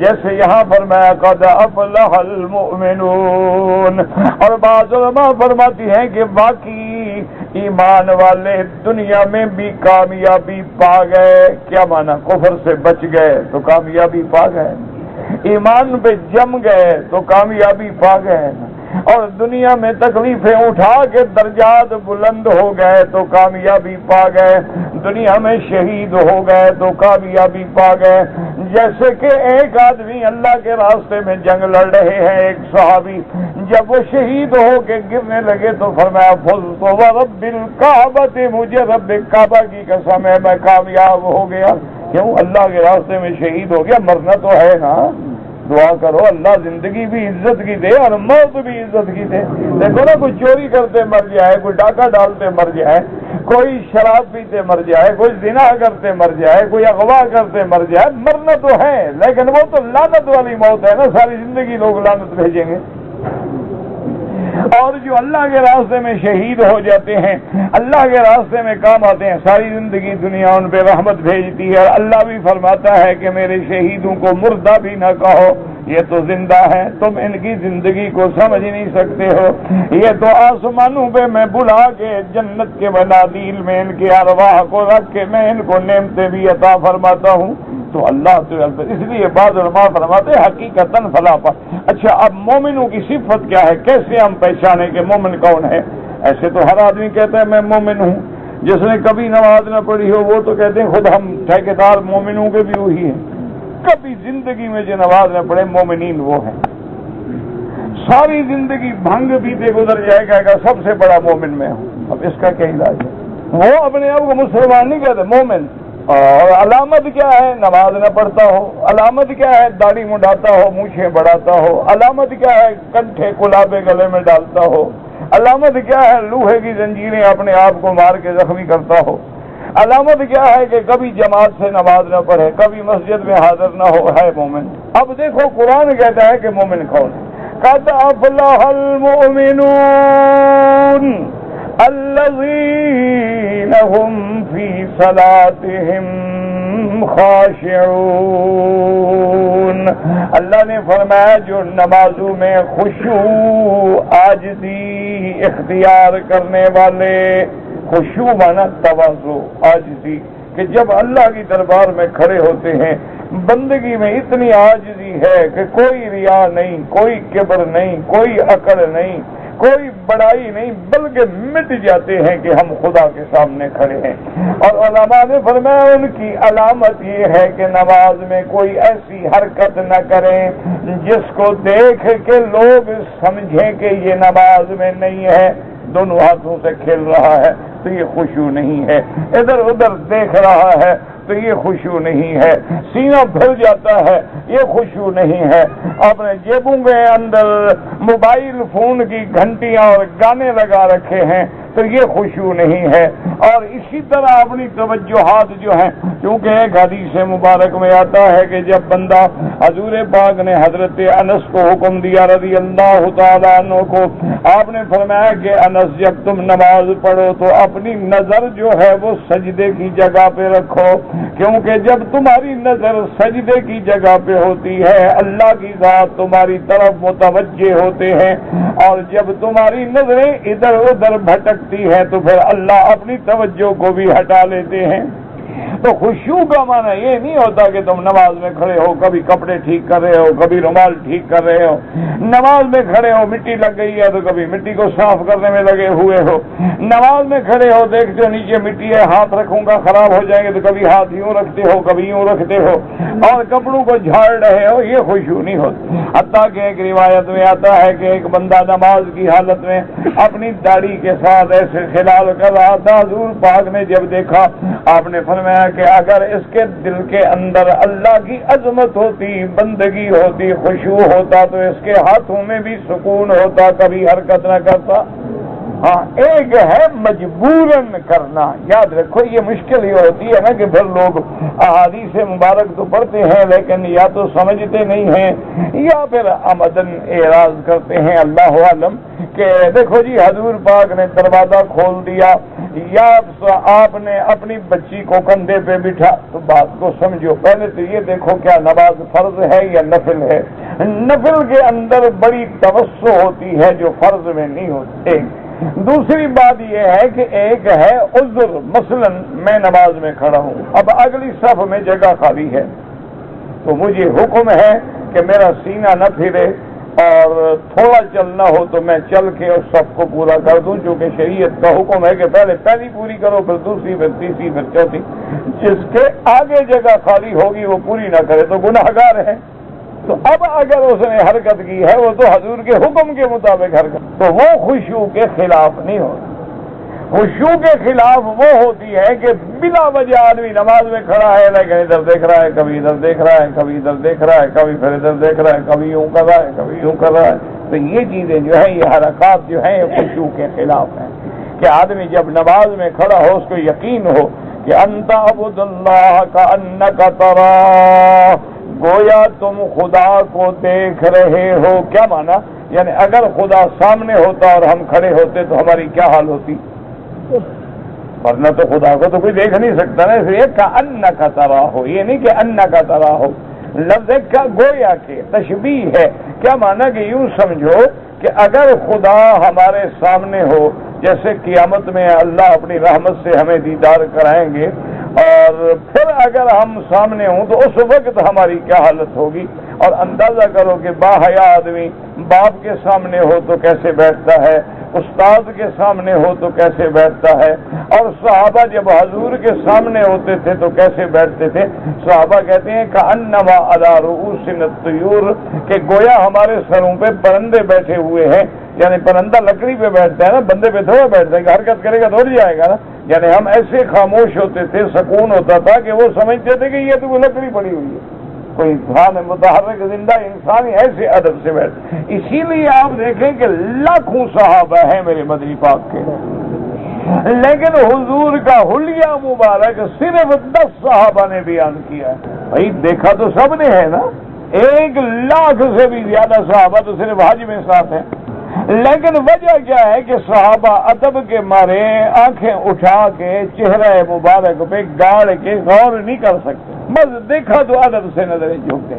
جیسے یہاں فرمایا قد افلح المؤمنون، اور بعض علماء فرماتی ہیں کہ باقی ایمان والے دنیا میں بھی کامیابی پا گئے. کیا مانا؟ کفر سے بچ گئے تو کامیابی پا گئے، ایمان پہ جم گئے تو کامیابی پا گئے، اور دنیا میں تکلیفیں اٹھا کے درجات بلند ہو گئے تو کامیابی پا گئے، دنیا میں شہید ہو گئے تو کامیابی پا گئے. جیسے کہ ایک آدمی اللہ کے راستے میں جنگ لڑ رہے ہیں، ایک صحابی جب وہ شہید ہو کے گرنے لگے تو فرمایا فزت ورب الکعبۃ، مجھے رب کعبہ کی قسم ہے میں کامیاب ہو گیا. کیوں؟ اللہ کے راستے میں شہید ہو گیا. مرنا تو ہے نا، دعا کرو اللہ زندگی بھی عزت کی دے اور موت بھی عزت کی دے. دیکھو نا، کوئی چوری کرتے مر جائے، کوئی ڈاکہ ڈالتے مر جائے، کوئی شراب پیتے مر جائے، کوئی زنا کرتے مر جائے، کوئی اغوا کرتے مر جائے. مرنا تو ہے لیکن وہ تو لعنت والی موت ہے نا، ساری زندگی لوگ لعنت بھیجیں گے. اور جو اللہ کے راستے میں شہید ہو جاتے ہیں، اللہ کے راستے میں کام آتے ہیں، ساری زندگی دنیا ان پہ رحمت بھیجتی ہے. اور اللہ بھی فرماتا ہے کہ میرے شہیدوں کو مردہ بھی نہ کہو، یہ تو زندہ ہے، تم ان کی زندگی کو سمجھ نہیں سکتے ہو. یہ تو آسمانوں پہ میں بلا کے جنت کے منادیل میں ان کے ارواح کو رکھ کے میں ان کو نعمتیں بھی عطا فرماتا ہوں. تو اللہ تو اس لیے بعض علماء فرماتے حقیقتاً فلا پا. اچھا، اب مومنوں کی صفت کیا ہے؟ کیسے ہم پہچانے کہ مومن کون ہے؟ ایسے تو ہر آدمی کہتا ہے میں مومن ہوں. جس نے کبھی نماز نہ پڑھی ہو وہ تو کہتے ہیں خود ہم ٹھیکیدار مومنوں کے بھی وہی ہیں. کبھی زندگی میں جو نماز نہ پڑھے مومنین وہ ہیں. ساری زندگی بھنگ پیتے گزر جائے گا سب سے بڑا مومن میں ہوں. اب اس کا کیا علاج ہے؟ وہ اپنے آپ کو مسلمان نہیں کہتے، مومن. اور علامت کیا ہے؟ نماز نہ پڑھتا ہو. علامت کیا ہے؟ داڑھی منڈاتا ہو، مونچھیں بڑھاتا ہو. علامت کیا ہے؟ کنٹھے کلابے گلے میں ڈالتا ہو. علامت کیا ہے؟ لوہے کی زنجیریں اپنے آپ کو مار کے زخمی کرتا ہو. علامت کیا ہے؟ کہ کبھی جماعت سے نماز نہ پڑھے، کبھی مسجد میں حاضر نہ ہو، ہے مومن. اب دیکھو قرآن کہتا ہے کہ مومن کون ہے. قد افلح المؤمنون الذین هم فی صلاتهم خاشعون. اللہ نے فرمایا جو نمازوں میں خشوع عاجزی اختیار کرنے والے. خشوع مانا تواضع، عاجزی، کہ جب اللہ کی دربار میں کھڑے ہوتے ہیں بندگی میں اتنی عاجزی ہے کہ کوئی ریا نہیں، کوئی کبر نہیں، کوئی اکڑ نہیں، کوئی بڑائی نہیں، بلکہ مٹ جاتے ہیں کہ ہم خدا کے سامنے کھڑے ہیں. اور علماء نے فرمایا ان کی علامت یہ ہے کہ نماز میں کوئی ایسی حرکت نہ کریں جس کو دیکھ کے لوگ سمجھیں کہ یہ نماز میں نہیں ہے. دونوں ہاتھوں سے کھیل رہا ہے تو یہ خشوع نہیں ہے. ادھر ادھر دیکھ رہا ہے تو یہ خشوع نہیں ہے. سینہ بھر جاتا ہے یہ خشوع نہیں ہے. اپنے جیبوں کے اندر موبائل فون کی گھنٹیاں اور گانے لگا رکھے ہیں تو یہ خشوع نہیں ہے. اور اسی طرح اپنی توجہات جو ہیں، کیونکہ ایک حدیث مبارک میں آتا ہے کہ جب بندہ، حضور پاک نے حضرت انس کو حکم دیا رضی اللہ تعالیٰ عنہ کو، آپ نے فرمایا کہ انس جب تم نماز پڑھو تو اپنی نظر جو ہے وہ سجدے کی جگہ پہ رکھو، کیونکہ جب تمہاری نظر سجدے کی جگہ پہ ہوتی ہے اللہ کی ذات تمہاری طرف متوجہ ہوتے ہیں، اور جب تمہاری نظریں ادھر ادھر بھٹکتی ہے تو پھر اللہ اپنی توجہ کو بھی ہٹا لیتے ہیں. تو خشوع کا معنی یہ نہیں ہوتا کہ تم نماز میں کھڑے ہو کبھی کپڑے ٹھیک کر رہے ہو کبھی رومال ٹھیک کر رہے ہو، نماز میں کھڑے ہو مٹی لگ گئی ہے تو کبھی مٹی کو صاف کرنے میں لگے ہوئے ہو، نماز میں کھڑے ہو دیکھتے ہو نیچے مٹی ہے ہاتھ رکھوں گا خراب ہو جائیں گے تو کبھی ہاتھ یوں رکھتے ہو کبھی یوں رکھتے ہو اور کپڑوں کو جھاڑ رہے ہو، یہ خشوع نہیں ہوتی۔ حتیٰ کہ ایک روایت میں آتا ہے کہ ایک بندہ نماز کی حالت میں اپنی داڑھی کے ساتھ ایسے خلال کر رہا تھا، حضور پاک نے جب دیکھا آپ نے فرمایا کہ اگر اس کے دل کے اندر اللہ کی عظمت ہوتی، بندگی ہوتی، خشوع ہوتا تو اس کے ہاتھوں میں بھی سکون ہوتا، کبھی حرکت نہ کرتا۔ ہاں ایک ہے مجبوراً کرنا، یاد رکھو یہ مشکل ہی ہوتی ہے نا کہ پھر لوگ احادیث مبارک تو پڑھتے ہیں لیکن یا تو سمجھتے نہیں ہیں یا پھر عمدن اعراض کرتے ہیں، اللہ عالم۔ کہ دیکھو جی حضور پاک نے دروازہ کھول دیا یا آپ نے اپنی بچی کو کندھے پہ بٹھا تو بات کو سمجھو، پہلے تو یہ دیکھو کیا نماز فرض ہے یا نفل ہے۔ نفل کے اندر بڑی توسع ہوتی ہے جو فرض میں نہیں ہوتی۔ دوسری بات یہ ہے کہ ایک ہے عذر، مثلا میں نماز میں کھڑا ہوں، اب اگلی صف میں جگہ خالی ہے تو مجھے حکم ہے کہ میرا سینہ نہ پھرے اور تھوڑا چلنا ہو تو میں چل کے اس صف کو پورا کر دوں، چونکہ شریعت کا حکم ہے کہ پہلے پہلی پوری کرو پھر دوسری پھر تیسری پھر چوتھی، جس کے آگے جگہ خالی ہوگی وہ پوری نہ کرے تو گناہگار ہے۔ تو اب اگر اس نے حرکت کی ہے وہ تو حضور کے حکم کے مطابق حرکت، تو وہ خشوع کے خلاف نہیں ہوتی۔ خشوع کے خلاف وہ ہوتی ہے کہ بلا وجہ آدمی نماز میں کھڑا ہے لیکن ادھر دیکھ رہا ہے کبھی ادھر دیکھ رہا ہے کبھی ادھر دیکھ رہا ہے کبھی پھر ادھر دیکھ رہا ہے کبھی یوں کر رہا ہے کبھی یوں کر رہا ہے، تو یہ چیزیں جو ہیں یہ حرکات جو ہیں یہ خشوع کے خلاف ہیں۔ کہ آدمی جب نماز میں کھڑا ہو اس کو یقین ہو کہ انت عبد اللہ کانک تراہ، گویا تم خدا کو دیکھ رہے ہو۔ کیا مانا؟ یعنی اگر خدا سامنے ہوتا اور ہم کھڑے ہوتے تو ہماری کیا حال ہوتی؟ ورنہ تو خدا کو تو کوئی دیکھ نہیں سکتا نا، اس لیے کانک تراہ، یہ نہیں کہ انک تراہ، لفظ کا گویا کے تشبیہ ہے۔ کیا مانا کہ یوں سمجھو کہ اگر خدا ہمارے سامنے ہو، جیسے قیامت میں اللہ اپنی رحمت سے ہمیں دیدار کرائیں گے اور پھر اگر ہم سامنے ہوں تو اس وقت ہماری کیا حالت ہوگی، اور اندازہ کرو کہ باحیا آدمی باپ کے سامنے ہو تو کیسے بیٹھتا ہے، استاد کے سامنے ہو تو کیسے بیٹھتا ہے، اور صحابہ جب حضور کے سامنے ہوتے تھے تو کیسے بیٹھتے تھے۔ صحابہ کہتے ہیں کأنما علی رؤوسنا الطیور، کہ گویا ہمارے سروں پہ پرندے بیٹھے ہوئے ہیں، یعنی پرندہ لکڑی پہ بیٹھتا ہے نا، بندے پہ تھوڑا بیٹھتا ہے کہ حرکت کرے گا تو اڑ جائے گا نا، یعنی ہم ایسے خاموش ہوتے تھے، سکون ہوتا تھا کہ وہ سمجھتے تھے کہ یہ تو لکڑی پڑی ہوئی ہے، کوئی انسان متحرک زندہ انسان ہی ایسے ادب سے بیٹھ۔ اسی لیے آپ دیکھیں کہ لاکھوں صحابہ ہیں میرے مدنی پاک کے، لیکن حضور کا حلیہ مبارک صرف 10 صحابہ نے بیان کیا ہے۔ بھائی دیکھا تو سب نے ہے نا، 1,00,000 سے بھی زیادہ صحابہ تو صرف حج میں ساتھ ہیں، لیکن وجہ کیا ہے کہ صحابہ ادب کے مارے آنکھیں اٹھا کے چہرہ مبارک پہ گاڑ کے غور نہیں کر سکتے، بس دیکھا تو ادب سے نظریں جھکتے۔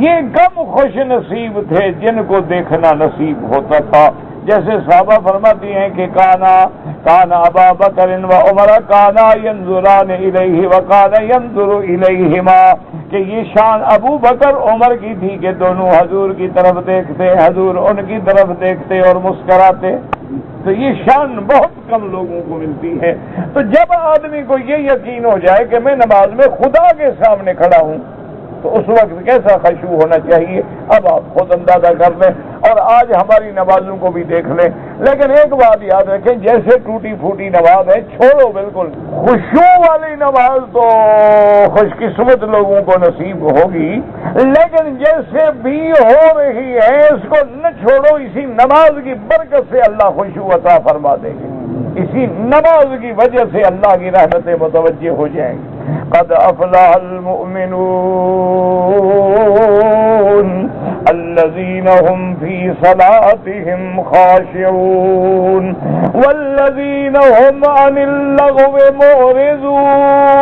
یہ کم خوش نصیب تھے جن کو دیکھنا نصیب ہوتا تھا، جیسے صحابہ فرماتی ہیں کہ کانا ابا بکر و عمر کانا ینظران الیہ وکانا ینظر الیہما، کہ یہ شان ابو بکر عمر کی تھی کہ دونوں حضور کی طرف دیکھتے، حضور ان کی طرف دیکھتے اور مسکراتے، تو یہ شان بہت کم لوگوں کو ملتی ہے۔ تو جب آدمی کو یہ یقین ہو جائے کہ میں نماز میں خدا کے سامنے کھڑا ہوں تو اس وقت کیسا خشوع ہونا چاہیے، اب آپ خود اندازہ کر لیں اور آج ہماری نمازوں کو بھی دیکھ لیں۔ لیکن ایک بات یاد رکھیں، جیسے ٹوٹی پھوٹی نماز ہے چھوڑو بالکل، خشوع والی نماز تو خوش قسمت لوگوں کو نصیب ہوگی، لیکن جیسے بھی ہو رہی ہے اس کو نہ چھوڑو، اسی نماز کی برکت سے اللہ خشوع عطا فرما دے گی، اسی نماز کی وجہ سے اللہ کی رحمتیں متوجہ ہو جائیں گی۔ قد افلح المؤمنون الذين هم في صلاتهم خاشعون والذين هم عن اللغو معرضون۔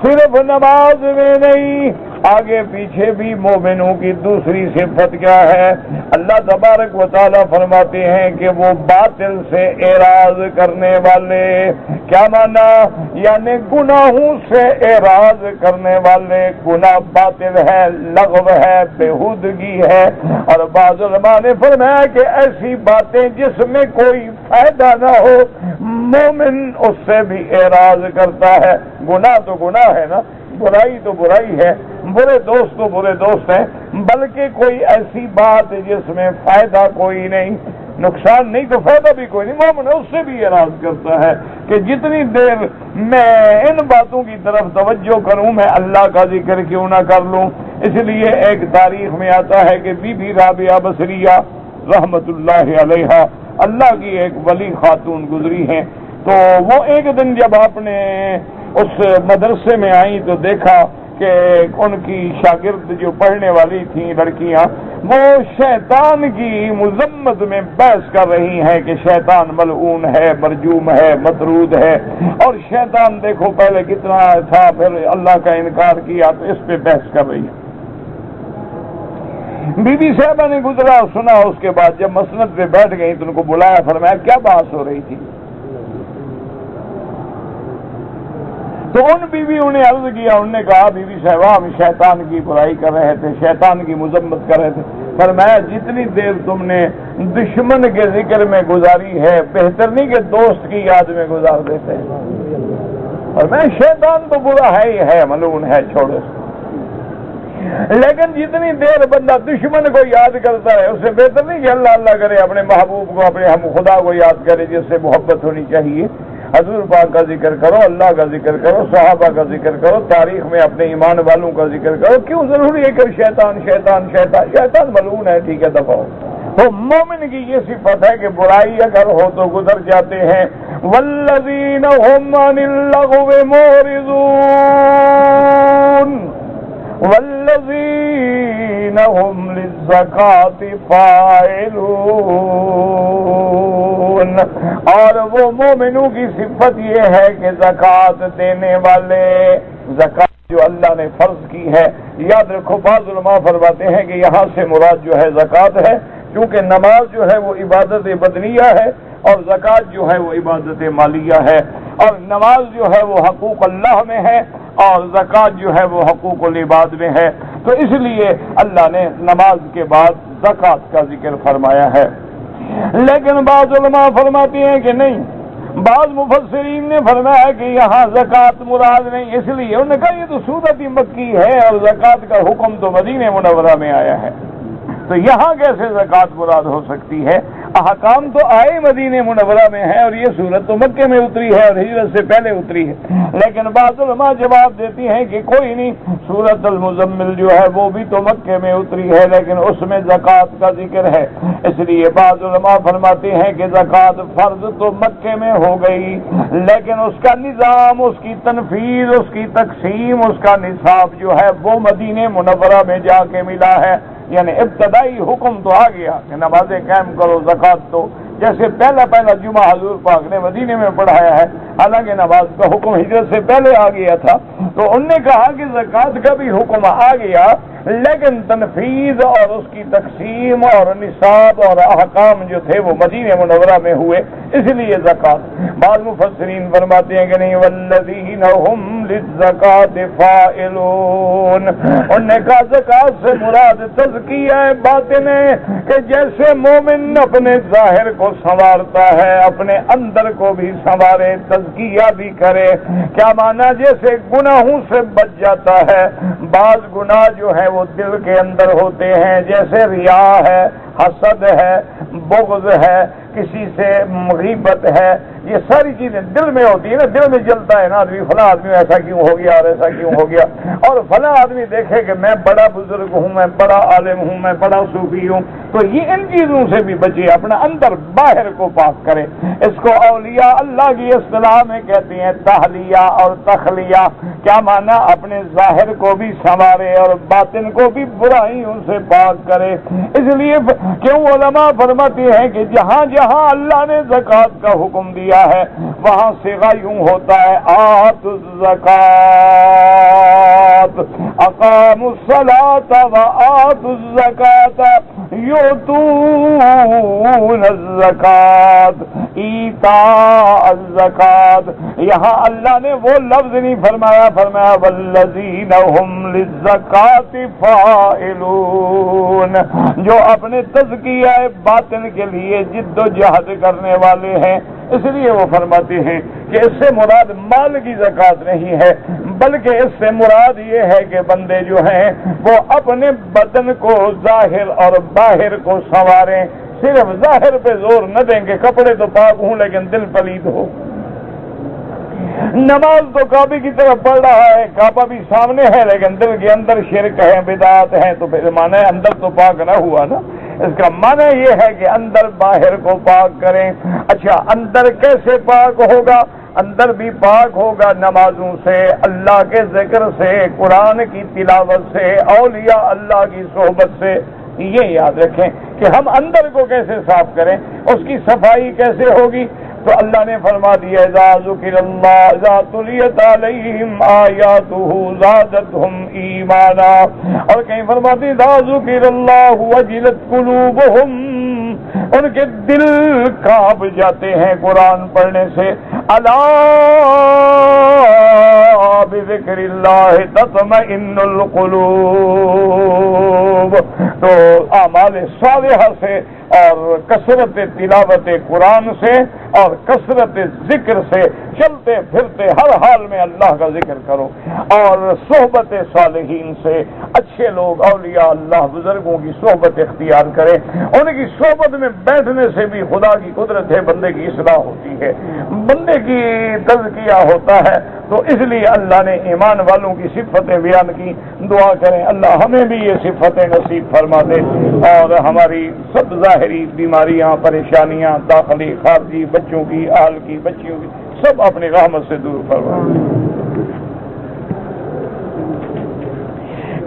صرف نماز میں نہیں، آگے پیچھے بھی مومنوں کی دوسری صفت کیا ہے؟ اللہ تبارک و تعالیٰ فرماتے ہیں کہ وہ باطل سے اعراض کرنے والے، کیا مانا؟ یعنی گناہوں سے اعراض کرنے والے، گناہ باطل ہے، لغو ہے، بےہودگی ہے۔ اور بعض علماء نے فرمایا کہ ایسی باتیں جس میں کوئی فائدہ نہ ہو، مومن اس سے بھی اعراض کرتا ہے۔ گناہ تو گناہ ہے نا، برائی تو برائی ہے، برے دوست تو برے دوست ہیں، بلکہ کوئی ایسی بات جس میں فائدہ کوئی نہیں، نقصان نہیں تو فائدہ بھی کوئی نہیں، مومن اس سے بھی اعراض کرتا ہے کہ جتنی دیر میں ان باتوں کی طرف توجہ کروں میں اللہ کا ذکر کیوں نہ کر لوں۔ اس لیے ایک تاریخ میں آتا ہے کہ بی بی رابعہ بصریہ رحمت اللہ علیہا اللہ کی ایک ولی خاتون گزری ہیں، تو وہ ایک دن جب آپ نے اس مدرسے میں آئیں تو دیکھا کہ ان کی شاگرد جو پڑھنے والی تھیں لڑکیاں، وہ شیطان کی مذمت میں بحث کر رہی ہیں کہ شیطان ملعون ہے، مرجوم ہے، مطرود ہے، اور شیطان دیکھو پہلے کتنا تھا، پھر اللہ کا انکار کیا، تو اس پہ بحث کر رہی ہیں۔ بی بی صاحبہ نے گزرا اور سنا، اس کے بعد جب مسند پہ بیٹھ گئی تو ان کو بلایا، فرمایا کیا بحث ہو رہی تھی؟ تو ان بیویوں نے عرض کیا، انہوں نے کہا بی بی صاحبہ ہم شیطان کی برائی کر رہے تھے، شیطان کی مذمت کر رہے تھے۔ فرمایا جتنی دیر تم نے دشمن کے ذکر میں گزاری ہے، بہتر نہیں کہ دوست کی یاد میں گزار دیتے۔ فرمایا شیطان تو برا ہے ہی ہے، ملعون ہے، چھوڑو، لیکن جتنی دیر بندہ دشمن کو یاد کرتا ہے اس سے بہتر نہیں کہ اللہ اللہ کرے، اپنے محبوب کو، اپنے ہم خدا کو یاد کرے جس سے محبت ہونی چاہیے۔ حضور پاک کا ذکر کرو، اللہ کا ذکر کرو، صحابہ کا ذکر کرو، تاریخ میں اپنے ایمان والوں کا ذکر کرو۔ کیوں ضروری ہے کہ شیطان شیطان شیطان شیطان ملعون ہے، ٹھیک ہے دفع ہو۔ تو مومن کی یہ صفت ہے کہ برائی اگر ہو تو گزر جاتے ہیں۔ والذین هم عن اللغو معرضون والذین هم للزکاة فاعلون، اور وہ مومنوں کی صفت یہ ہے کہ زکوٰۃ دینے والے، زکوٰۃ جو اللہ نے فرض کی ہے۔ یاد رکھو بعض علماء فرماتے ہیں کہ یہاں سے مراد جو ہے زکوٰۃ ہے، کیونکہ نماز جو ہے وہ عبادت بدنیہ ہے اور زکوٰۃ جو ہے وہ عبادت مالیہ ہے، اور نماز جو ہے وہ حقوق اللہ میں ہے اور زکوٰۃ جو ہے وہ حقوق العباد میں ہے، تو اس لیے اللہ نے نماز کے بعد زکوٰۃ کا ذکر فرمایا ہے۔ لیکن بعض علماء فرماتے ہیں کہ نہیں، بعض مفسرین نے فرمایا کہ یہاں زکوٰۃ مراد نہیں، اس لیے انہوں نے کہا یہ تو سورت مکی ہے اور زکوٰۃ کا حکم تو مدینہ منورہ میں آیا ہے، تو یہاں کیسے زکوٰۃ مراد ہو سکتی ہے؟ احکام تو آئے مدینہ منورہ میں ہے اور یہ سورت تو مکے میں اتری ہے اور ہجرت سے پہلے اتری ہے، لیکن بعض علماء جواب دیتی ہیں کہ کوئی نہیں، سورت المزمل جو ہے وہ بھی تو مکے میں اتری ہے لیکن اس میں زکوٰۃ کا ذکر ہے، اس لیے بعض علماء فرماتے ہیں کہ زکوٰۃ فرض تو مکے میں ہو گئی، لیکن اس کا نظام، اس کی تنفیذ، اس کی تقسیم، اس کا نصاب جو ہے وہ مدینہ منورہ میں جا کے ملا ہے۔ یعنی ابتدائی حکم تو آ گیا کہ نمازیں قائم کرو، زکوٰۃ تو جیسے پہلا جمعہ حضور پاک نے مدینے میں پڑھایا ہے، حالانکہ نماز کا حکم ہجرت سے پہلے آ گیا تھا، تو انہوں نے کہا کہ زکوٰۃ کا بھی حکم آ گیا لیکن تنفیذ اور اس کی تقسیم اور نصاب اور احکام جو تھے وہ مدینہ منورہ میں ہوئے، اس لیے زکوٰۃ۔ بعض مفسرین فرماتے ہیں کہ نہیں، والذین هم للزکاة فاعلون، انہوں نے کہا زکوٰۃ سے مراد تزکیہ باطن ہے کہ جیسے مومن اپنے ظاہر کو سنوارتا ہے اپنے اندر کو بھی سنوارے، تزکیہ بھی کرے۔ کیا مانا؟ جیسے گناہوں سے بچ جاتا ہے، بعض گناہ جو ہے وہ دل کے اندر ہوتے ہیں، جیسے ریا ہے، حسد ہے، بغض ہے، کسی سے غیبت ہے، یہ ساری چیزیں دل میں ہوتی ہیں نا، دل میں جلتا ہے نا آدمی، فلاں آدمی ایسا کیوں ہو گیا اور ایسا کیوں ہو گیا، اور فلاں آدمی دیکھے کہ میں بڑا بزرگ ہوں، میں بڑا عالم ہوں، میں بڑا صوفی ہوں، تو یہ ان چیزوں سے بھی بچے، اپنا اندر باہر کو پاک کرے۔ اس کو اولیاء اللہ کی اصطلاح میں کہتے ہیں تحلیہ اور تخلیہ۔ کیا مانا؟ اپنے ظاہر کو بھی سنوارے اور باطن کو بھی برائیوں سے پاک کرے۔ اس لیے کیوں علماء فرماتے ہیں کہ جہاں جہاں اللہ نے زکوٰۃ کا حکم دیا ہے وہاں صیغہ یوں ہوتا ہے، آتوا الزکاۃ، اقاموا الصلاۃ وآتوا الزکاۃ یؤتون الزکاۃ، ایتاء الزکات، یہاں اللہ نے وہ لفظ نہیں فرمایا، فرمایا والذین هم للزکات فاعلون، جو اپنے تزکیہ باطن کے لیے جد و جہد کرنے والے ہیں۔ اس لیے وہ فرماتے ہیں کہ اس سے مراد مال کی زکات نہیں ہے، بلکہ اس سے مراد یہ ہے کہ بندے جو ہیں وہ اپنے بدن کو ظاہر اور باہر کو سنواریں، صرف ظاہر پہ زور نہ دیں کہ کپڑے تو پاک ہوں لیکن دل پلید ہو۔ نماز تو کعبے کی طرف پڑھ رہا ہے، کعبہ بھی سامنے ہے لیکن دل کے اندر شرک ہے، بدعات ہیں، تو پھر معنی اندر تو پاک نہ ہوا نا۔ اس کا معنی یہ ہے کہ اندر باہر کو پاک کریں۔ اچھا، اندر کیسے پاک ہوگا؟ اندر بھی پاک ہوگا نمازوں سے، اللہ کے ذکر سے، قرآن کی تلاوت سے، اولیاء اللہ کی صحبت سے۔ یہ یاد رکھیں کہ ہم اندر کو کیسے صاف کریں، اس کی صفائی کیسے ہوگی؟ تو اللہ نے فرما دیا اذا ذکر اللہ اذا تلیت علیہم آیاتہ زادتہم ایمانا، اور کہیں فرماتے اذا ذکر اللہ وجلت قلوبہم، ان کے دل کانپ جاتے ہیں قرآن پڑھنے سے۔ الا بذکر اللہ تطمئن القلوب، تو اعمال صالحہ سے اور کثرت تلاوت قرآن سے اور کثرت ذکر سے چلتے پھرتے ہر حال میں اللہ کا ذکر کرو، اور صحبت صالحین سے، اچھے لوگ اولیاء اللہ بزرگوں کی صحبت اختیار کریں۔ ان کی صحبت میں بیٹھنے سے بھی خدا کی قدرت ہے، بندے کی اصلاح ہوتی ہے، بندے کی تزکیہ ہوتا ہے۔ تو اس لیے اللہ نے ایمان والوں کی صفتیں بیان کی۔ دعا کریں اللہ ہمیں بھی یہ صفتیں نصیب فرما دے، اور ہماری سب ظاہری بیماریاں، پریشانیاں، داخلی خارجی، بچوں کی، اہل کی، بچیوں کی، سب اپنی رحمت سے دور فرما دے۔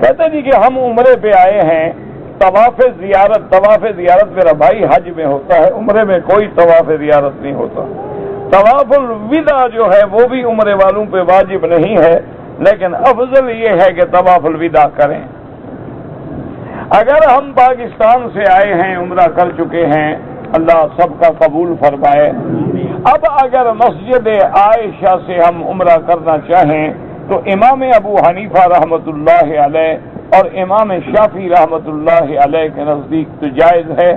کہتے جی کہ ہم عمرے پہ آئے ہیں، طواف زیارت میرا بھائی حج میں ہوتا ہے، عمرے میں کوئی طواف زیارت نہیں ہوتا۔ طواف الوداع جو ہے وہ بھی عمرے والوں پہ واجب نہیں ہے، لیکن افضل یہ ہے کہ طواف الوداع کریں۔ اگر ہم پاکستان سے آئے ہیں، عمرہ کر چکے ہیں، اللہ سب کا قبول فرمائے۔ اب اگر مسجد عائشہ سے ہم عمرہ کرنا چاہیں تو امام ابو حنیفہ رحمۃ اللہ علیہ اور امام شافعی رحمۃ اللہ علیہ کے نزدیک تو جائز ہے۔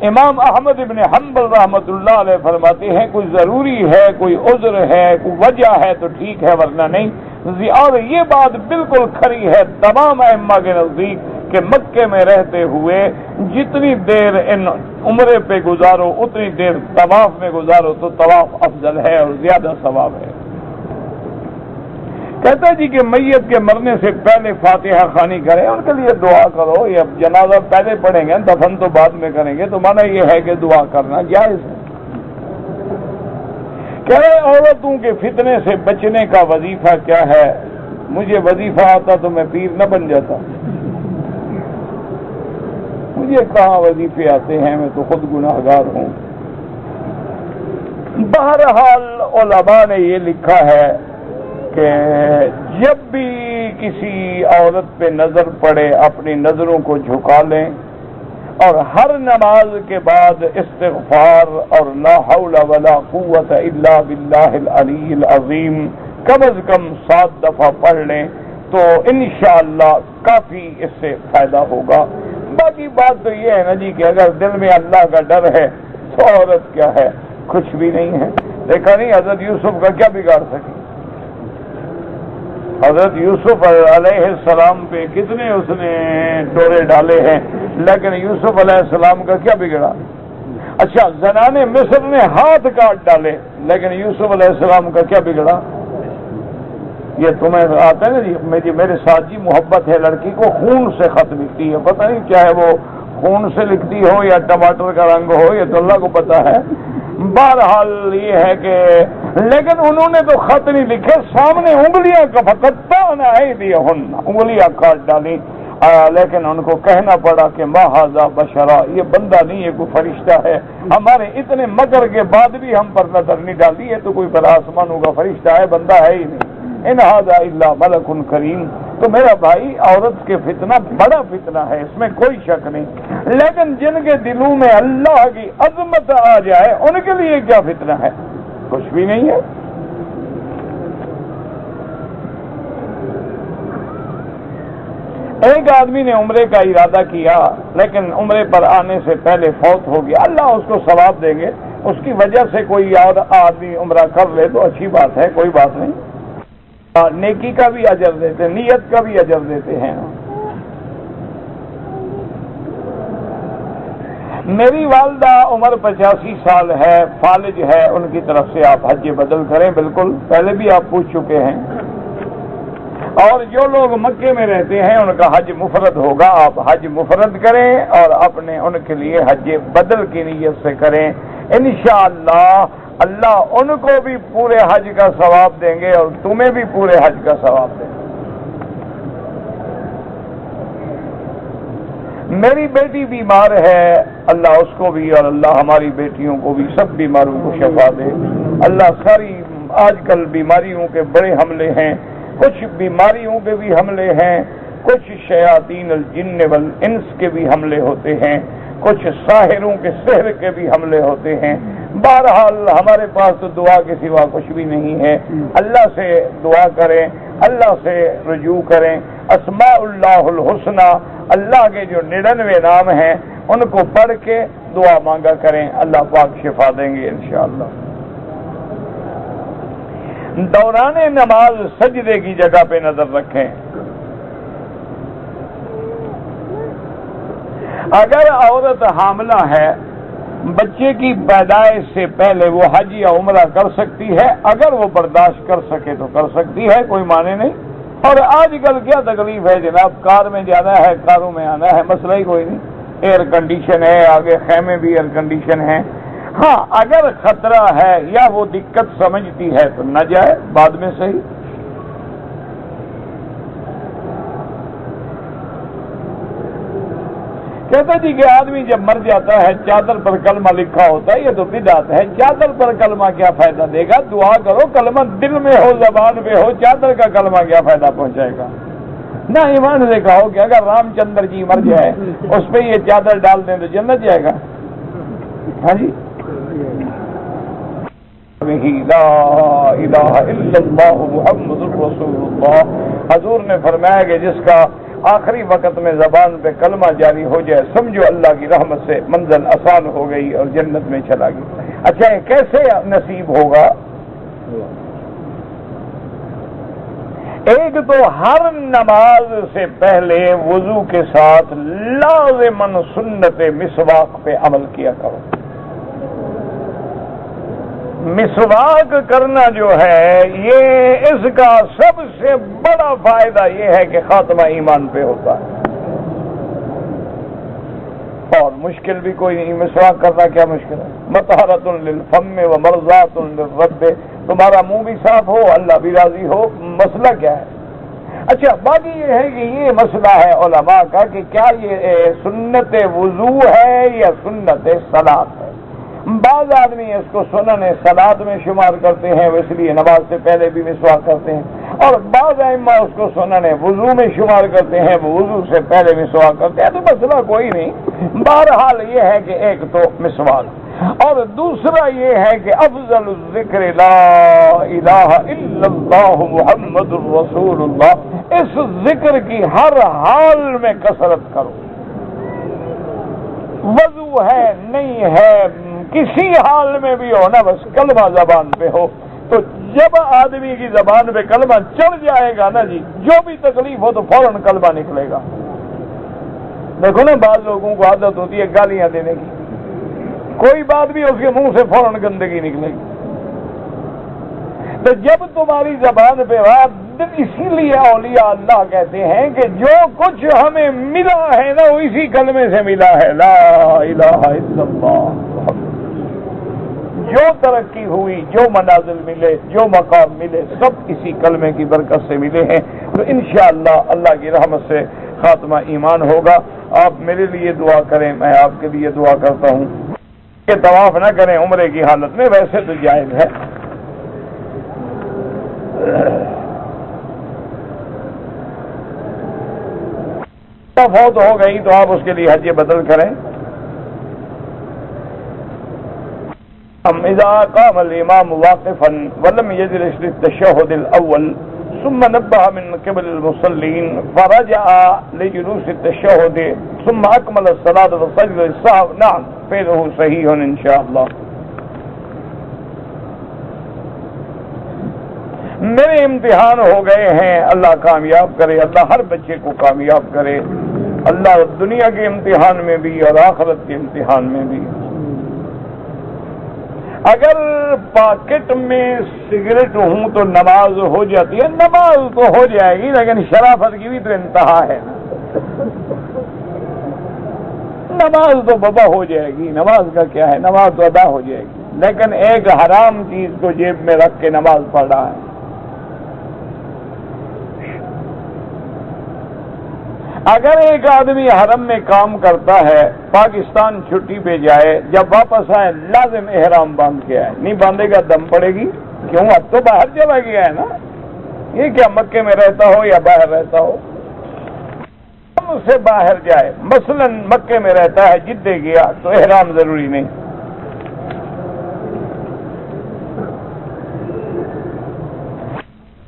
امام احمد ابن حنبل رحمۃ اللہ علیہ فرماتے ہیں کوئی ضروری ہے، کوئی عذر ہے، کوئی وجہ ہے تو ٹھیک ہے، ورنہ نہیں۔ اور یہ بات بالکل کھری ہے تمام ائمہ کے نزدیک کہ مکے میں رہتے ہوئے جتنی دیر ان عمرے پہ گزارو اتنی دیر طواف میں گزارو تو طواف افضل ہے اور زیادہ ثواب ہے۔ کہتا جی کہ میت کے مرنے سے پہلے فاتحہ خوانی کریں، ان کے لیے دعا کرو، یہ جنازہ پہلے پڑھیں گے، دفن تو بعد میں کریں گے، تو معنی یہ ہے کہ دعا کرنا جائز ہے۔ کہہ رہے عورتوں کے فتنے سے بچنے کا وظیفہ کیا ہے؟ مجھے وظیفہ آتا تو میں پیر نہ بن جاتا، مجھے کہاں وظیفے آتے ہیں، میں تو خود گناہگار ہوں۔ بہرحال علماء نے یہ لکھا ہے کہ جب بھی کسی عورت پہ نظر پڑے اپنی نظروں کو جھکا لیں، اور ہر نماز کے بعد استغفار اور لا حول ولا قوت الا باللہ العلی العظیم کم از کم 7 دفعہ پڑھ لیں تو انشاءاللہ کافی اس سے فائدہ ہوگا۔ باقی بات تو یہ ہے نا جی کہ اگر دل میں اللہ کا ڈر ہے تو عورت کیا ہے، کچھ بھی نہیں ہے۔ دیکھا نہیں حضرت یوسف کا کیا بگاڑ سکی؟ حضرت یوسف علیہ السلام پہ کتنے اس نے ڈورے ڈالے ہیں، لیکن یوسف علیہ السلام کا کیا بگڑا؟ اچھا، زنان مصر نے ہاتھ کاٹ ڈالے، لیکن یوسف علیہ السلام کا کیا بگڑا؟ یہ تمہیں آتا ہے نا جی میرے ساتھ جی محبت ہے، لڑکی کو خون سے خط لکھتی ہے، پتہ نہیں چاہے وہ خون سے لکھتی ہو یا ٹماٹر کا رنگ ہو، یہ تو اللہ کو پتا ہے۔ بہرحال یہ ہے کہ لیکن انہوں نے تو خط نہیں لکھے، سامنے انگلیاں کا فقطعنا ایدیہن، انگلیاں کاٹ ڈالی، لیکن ان کو کہنا پڑا کہ ما ھذا بشرا، یہ بندہ نہیں، یہ کوئی فرشتہ ہے۔ ہمارے اتنے مکر کے بعد بھی ہم پر نظر نہیں ڈالی، یہ تو کوئی بڑا آسمانوں کا فرشتہ ہے، بندہ ہے ہی نہیں۔ ان ھذا الا ملک کریم۔ تو میرا بھائی عورت کے فتنہ بڑا فتنہ ہے، اس میں کوئی شک نہیں، لیکن جن کے دلوں میں اللہ کی عظمت آ جائے ان کے لیے کیا فتنہ ہے؟ کچھ بھی نہیں ہے۔ ایک آدمی نے عمرے کا ارادہ کیا لیکن عمرے پر آنے سے پہلے فوت ہو گیا، اللہ اس کو ثواب دیں گے، اس کی وجہ سے کوئی اور آدمی عمرہ کر لے تو اچھی بات ہے، کوئی بات نہیں، نیکی کا بھی اجر دیتے، نیت کا بھی اجر دیتے ہیں۔ میری والدہ عمر 85 سال ہے، فالج ہے، ان کی طرف سے آپ حج بدل کریں، بالکل پہلے بھی آپ پوچھ چکے ہیں، اور جو لوگ مکے میں رہتے ہیں ان کا حج مفرد ہوگا، آپ حج مفرد کریں اور اپنے ان کے لیے حج بدل کی نیت سے کریں، انشاءاللہ اللہ ان کو بھی پورے حج کا ثواب دیں گے اور تمہیں بھی پورے حج کا ثواب دیں گے۔ میری بیٹی بیمار ہے، اللہ اس کو بھی اور اللہ ہماری بیٹیوں کو بھی، سب بیماروں کو شفا دے اللہ۔ ساری آج کل بیماریوں کے بڑے حملے ہیں، کچھ بیماریوں کے بھی حملے ہیں، کچھ شیاطین الجن والانس کے بھی حملے ہوتے ہیں، کچھ ساحروں کے سحر کے بھی حملے ہوتے ہیں۔ بہرحال ہمارے پاس تو دعا کے سوا کچھ بھی نہیں ہے، اللہ سے دعا کریں، اللہ سے رجوع کریں، اسماء اللہ الحسنی، اللہ کے جو 99 نام ہیں ان کو پڑھ کے دعا مانگا کریں، اللہ پاک شفا دیں گے انشاءاللہ۔ دوران نماز سجدے کی جگہ پہ نظر رکھیں۔ اگر عورت حاملہ ہے، بچے کی پیدائش سے پہلے وہ حج یا عمرہ کر سکتی ہے، اگر وہ برداشت کر سکے تو کر سکتی ہے، کوئی معنی نہیں۔ اور آج کل کیا تکلیف ہے جناب، کار میں جانا ہے، کاروں میں آنا ہے، مسئلہ ہی کوئی نہیں، ایئر کنڈیشن ہے، آگے خیمے بھی ایئر کنڈیشن ہے۔ ہاں اگر خطرہ ہے یا وہ دقت سمجھتی ہے تو نہ جائے، بعد میں صحیح۔ کہتا جی کہ آدمی جب مر جاتا ہے چادر پر کلمہ لکھا ہوتا ہے، یہ تو بدعت ہے، چادر پر کلمہ کیا فائدہ دے گا؟ دعا کرو، کلمہ دل میں ہو، زبان پہ ہو، چادر کا کلمہ کیا فائدہ پہنچائے گا؟ نہ ایمان سے کہو کہ اگر رام چندر جی مر جائے اس پہ یہ چادر ڈال دیں تو جنت جائے گا؟ ہاں جی، لا الہ الا اللہ محمد رسول اللہ۔ حضور نے فرمایا کہ جس کا آخری وقت میں زبان پہ کلمہ جاری ہو جائے، سمجھو اللہ کی رحمت سے منزل آسان ہو گئی اور جنت میں چلا گیا۔ اچھا یہ کیسے نصیب ہوگا؟ ایک تو ہر نماز سے پہلے وضو کے ساتھ لازماً سنت مسواک پہ عمل کیا کرو۔ مسواک کرنا جو ہے یہ اس کا سب سے بڑا فائدہ یہ ہے کہ خاتمہ ایمان پہ ہوتا ہے، اور مشکل بھی کوئی نہیں، مسواک کرنا کیا مشکل ہے؟ مطہرۃ للفم و مرضات للرب، تمہارا منہ بھی صاف ہو، اللہ بھی راضی ہو، مسئلہ کیا ہے؟ اچھا باقی یہ ہے کہ یہ مسئلہ ہے علماء کا کہ کیا یہ سنت وضو ہے یا سنت صلاۃ ہے؟ بعض آدمی اس کو سنن صلاۃ میں شمار کرتے ہیں، اس لیے نماز سے پہلے بھی مسواک کرتے ہیں، اور بعض ائمہ اس کو سنن وضو میں شمار کرتے ہیں، وہ وضو سے پہلے مسواک کرتے ہیں، تو مسئلہ کوئی نہیں۔ بہرحال یہ ہے کہ ایک تو مسواک، اور دوسرا یہ ہے کہ افضل الذکر لا الہ الا اللہ محمد الرسول اللہ، اس ذکر کی ہر حال میں کثرت کرو، وضو ہے نہیں ہے کسی حال میں بھی ہو نا، بس کلمہ زبان پہ ہو، تو جب آدمی کی زبان پہ کلمہ چڑھ جائے گا نا جی، جو بھی تکلیف ہو تو فوراً کلمہ نکلے گا۔ دیکھو نا بعض لوگوں کو عادت ہوتی ہے گالیاں دینے کی، کوئی بات بھی اس کے منہ سے فوراً گندگی نکلے گی، تو جب تمہاری زبان پہ بات، اسی لیے اولیاء اللہ کہتے ہیں کہ جو کچھ ہمیں ملا ہے نا وہ اسی کلمے سے ملا ہے، لا الہ الا اللہ۔ جو ترقی ہوئی، جو منازل ملے، جو مقام ملے، سب اسی کلمے کی برکت سے ملے ہیں، تو انشاءاللہ اللہ کی رحمت سے خاتمہ ایمان ہوگا۔ آپ میرے لیے دعا کریں، میں آپ کے لیے دعا کرتا ہوں کہ طواف نہ کریں عمرے کی حالت میں، ویسے تو جائز ہے۔ فوت ہو گئی تو آپ اس کے لیے حج بدل کریں. اذا قام الامام واقفا ولم يجلس للتشهد الاول ثم نبه من قبل المصلين فرجع لجلوس التشهد ثم اكمل الصلاه وسجد السهو نعم فعله صحيح ان شاء الله. میرے امتحان ہو گئے ہیں، اللہ کامیاب کرے، اللہ ہر بچے کو کامیاب کرے، اللہ دنیا کے امتحان میں بھی اور آخرت کے امتحان میں بھی. اگر پاکٹ میں سگریٹ ہوں تو نماز ہو جاتی ہے، نماز تو ہو جائے گی لیکن شرافت کی بھی تو انتہا ہے. نماز تو بابا ہو جائے گی، نماز کا کیا ہے، نماز تو ادا ہو جائے گی، لیکن ایک حرام چیز کو جیب میں رکھ کے نماز پڑھ رہا ہے. اگر ایک آدمی حرم میں کام کرتا ہے، پاکستان چھٹی پہ جائے، جب واپس آئے لازم احرام باندھ کے آئے، نہیں باندھے گا دم پڑے گی. کیوں؟ اب تو باہر چلا گیا ہے نا. یہ کیا مکے میں رہتا ہو یا باہر رہتا ہو، حرم سے باہر جائے، مثلا مکے میں رہتا ہے جدے گیا تو احرام ضروری نہیں.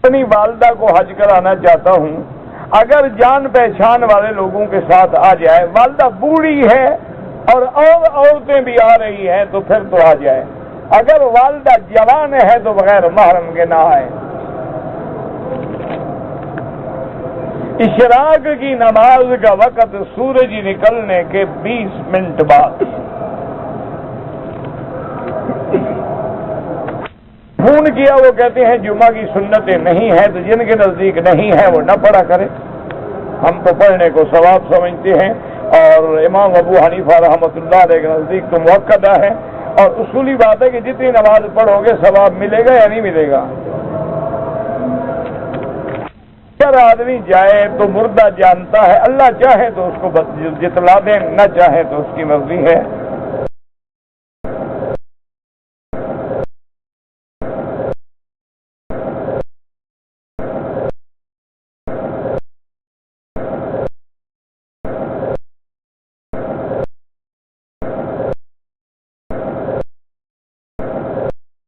اپنی والدہ کو حج کرانا چاہتا ہوں، اگر جان پہچان والے لوگوں کے ساتھ آ جائے، والدہ بوڑھی ہے اور عورتیں بھی آ رہی ہیں تو پھر تو آ جائے. اگر والدہ جوان ہے تو بغیر محرم کے نہ آئے. اشراق کی نماز کا وقت سورج نکلنے کے 20 منٹ بعد. فون کیا، وہ کہتے ہیں جمعہ کی سنتیں نہیں ہیں، تو جن کے نزدیک نہیں ہیں وہ نہ پڑھا کرے. ہم تو پڑھنے کو ثواب سمجھتے ہیں، اور امام ابو حنیفہ رحمۃ اللہ علیہ کے نزدیک تو مؤکدہ ہے، اور اصولی بات ہے کہ جتنی نماز پڑھو گے ثواب ملے گا یا نہیں ملے گا. اگر آدمی جائے تو مردہ جانتا ہے، اللہ چاہے تو اس کو جتلا دیں، نہ چاہے تو اس کی مرضی ہے.